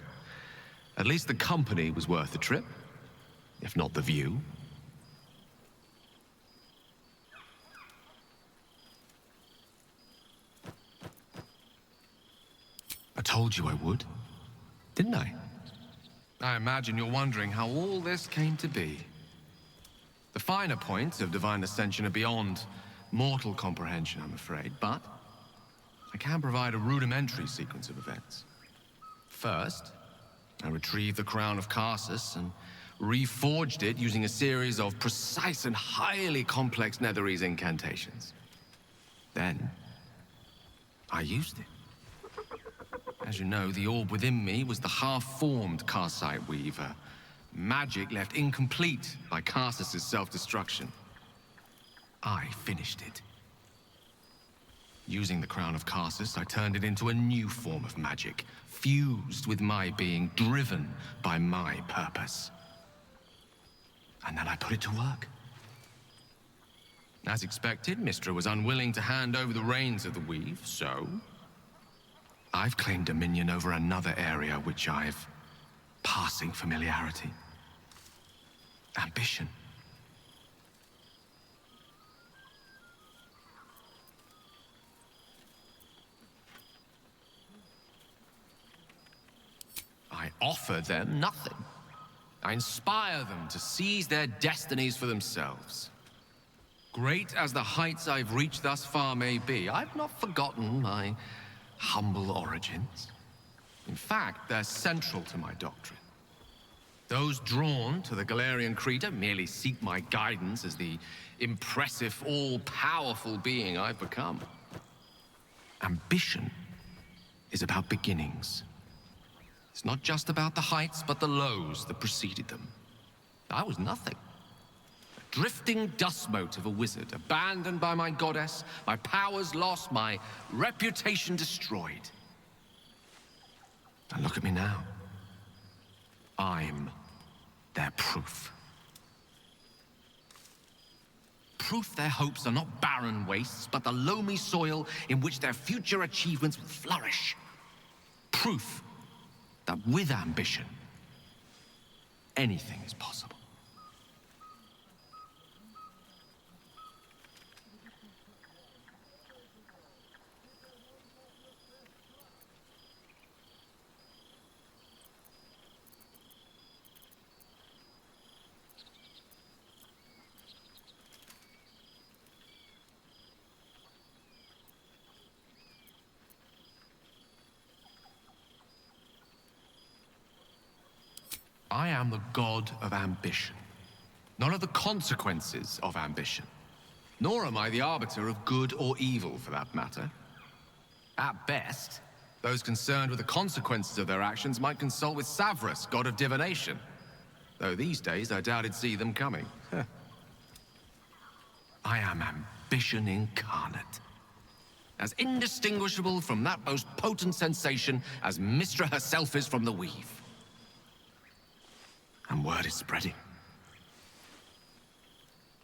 at least the company was worth the trip, if not the view. I told you I would, didn't I? I imagine you're wondering how all this came to be. The finer points of divine ascension are beyond mortal comprehension, I'm afraid, but I can provide a rudimentary sequence of events. First, I retrieved the crown of Karsus and reforged it using a series of precise and highly complex Netherese incantations. Then, I used it. As you know, the orb within me was the half-formed Karsite Weaver. Magic left incomplete by Karsus' self-destruction. I finished it. Using the Crown of Karsus, I turned it into a new form of magic, fused with my being, driven by my purpose. And then I put it to work. As expected, Mystra was unwilling to hand over the reins of the weave, so I've claimed dominion over another area which I've passing familiarity. Ambition. I offer them nothing. I inspire them to seize their destinies for themselves. Great as the heights I've reached thus far may be, I've not forgotten my humble origins. In fact, they're central to my doctrine. Those drawn to the Galarian Creed merely seek my guidance as the impressive, all-powerful being I've become. Ambition is about beginnings. It's not just about the heights, but the lows that preceded them. I was nothing. A drifting dust mote of a wizard, abandoned by my goddess, my powers lost, my reputation destroyed. And look at me now. I'm their proof. Proof their hopes are not barren wastes, but the loamy soil in which their future achievements will flourish. Proof that with ambition, anything is possible. I am the god of ambition, not of the consequences of ambition. Nor am I the arbiter of good or evil, for that matter. At best, those concerned with the consequences of their actions might consult with Savras, god of divination. Though these days, I doubt he'd see them coming. I am ambition incarnate. As indistinguishable from that most potent sensation as Mystra herself is from the weave. And word is spreading.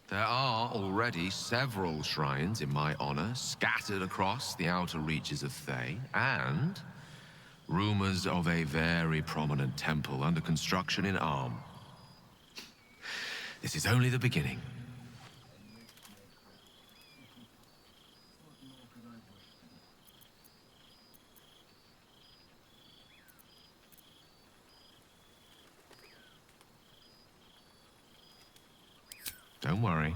There are already several shrines in my honor scattered across the outer reaches of Thay, and rumors of a very prominent temple under construction in Arm. This is only the beginning. Don't worry.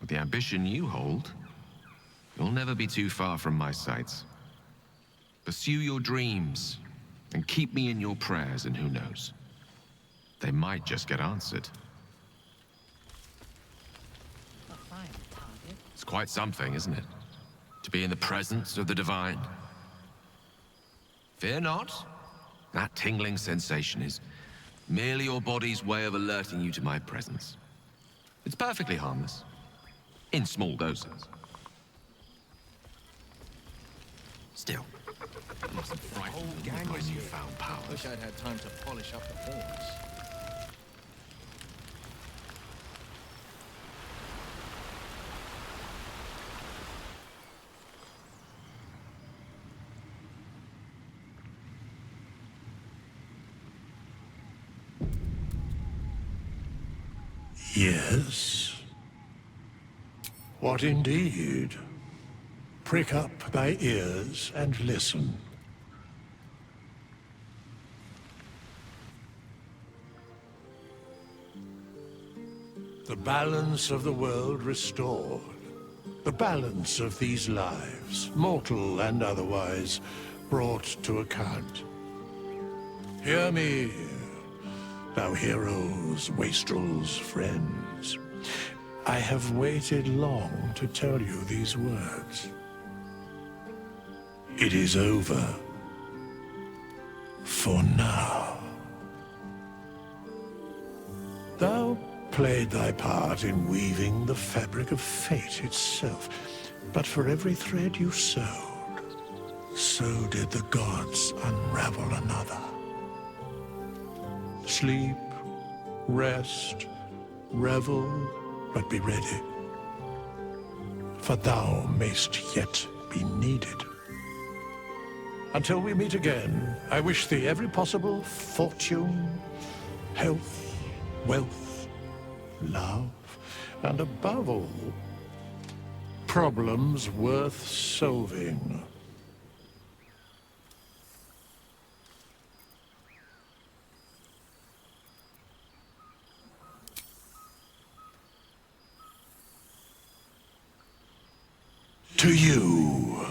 With the ambition you hold, you'll never be too far from my sights. Pursue your dreams, and keep me in your prayers, and who knows? They might just get answered. It's quite something, isn't it? To be in the presence of the divine. Fear not. That tingling sensation is merely your body's way of alerting you to my presence. It's perfectly harmless. In small doses. Still, it mustn't frighten me with my newfound powers. Wish I'd had time to polish up the horns. Yes. What indeed? Prick up thy ears and listen. The balance of the world restored. The balance of these lives, mortal and otherwise, brought to account. Hear me, thou heroes, wastrels, friends. I have waited long to tell you these words. It is over. For now. Thou played thy part in weaving the fabric of fate itself, but for every thread you sewed, so did the gods unravel another. Sleep, rest, revel, but be ready, for thou mayst yet be needed. Until we meet again, I wish thee every possible fortune, health, wealth, love, and above all, problems worth solving. To you.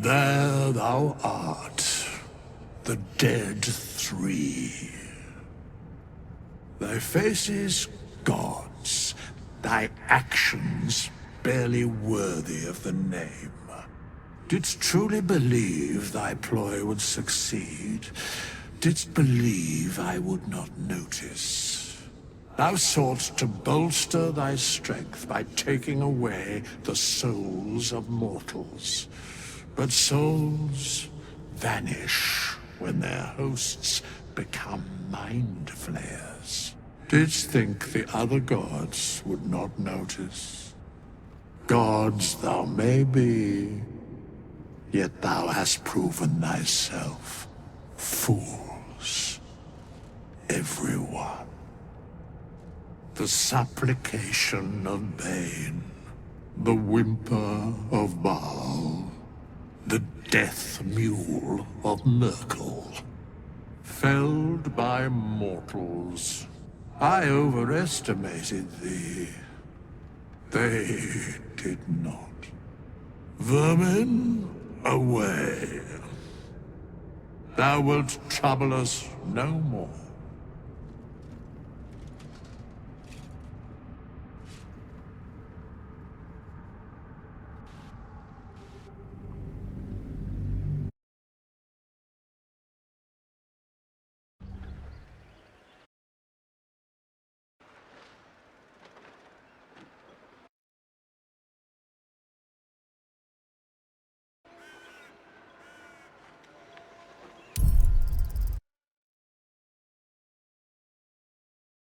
There thou art, the dead three. Thy faces gods, thy actions barely worthy of the name. Didst truly believe thy ploy would succeed? Didst believe I would not notice? Thou soughtst to bolster thy strength by taking away the souls of mortals. But souls vanish when their hosts become mind flayers. Didst think the other gods would not notice? Gods thou may be, yet thou hast proven thyself fools, everyone. The supplication of Bane, the whimper of Baal, the death mule of Merkel. Felled by mortals, I overestimated thee. They did not. Vermin, away. Thou wilt trouble us no more.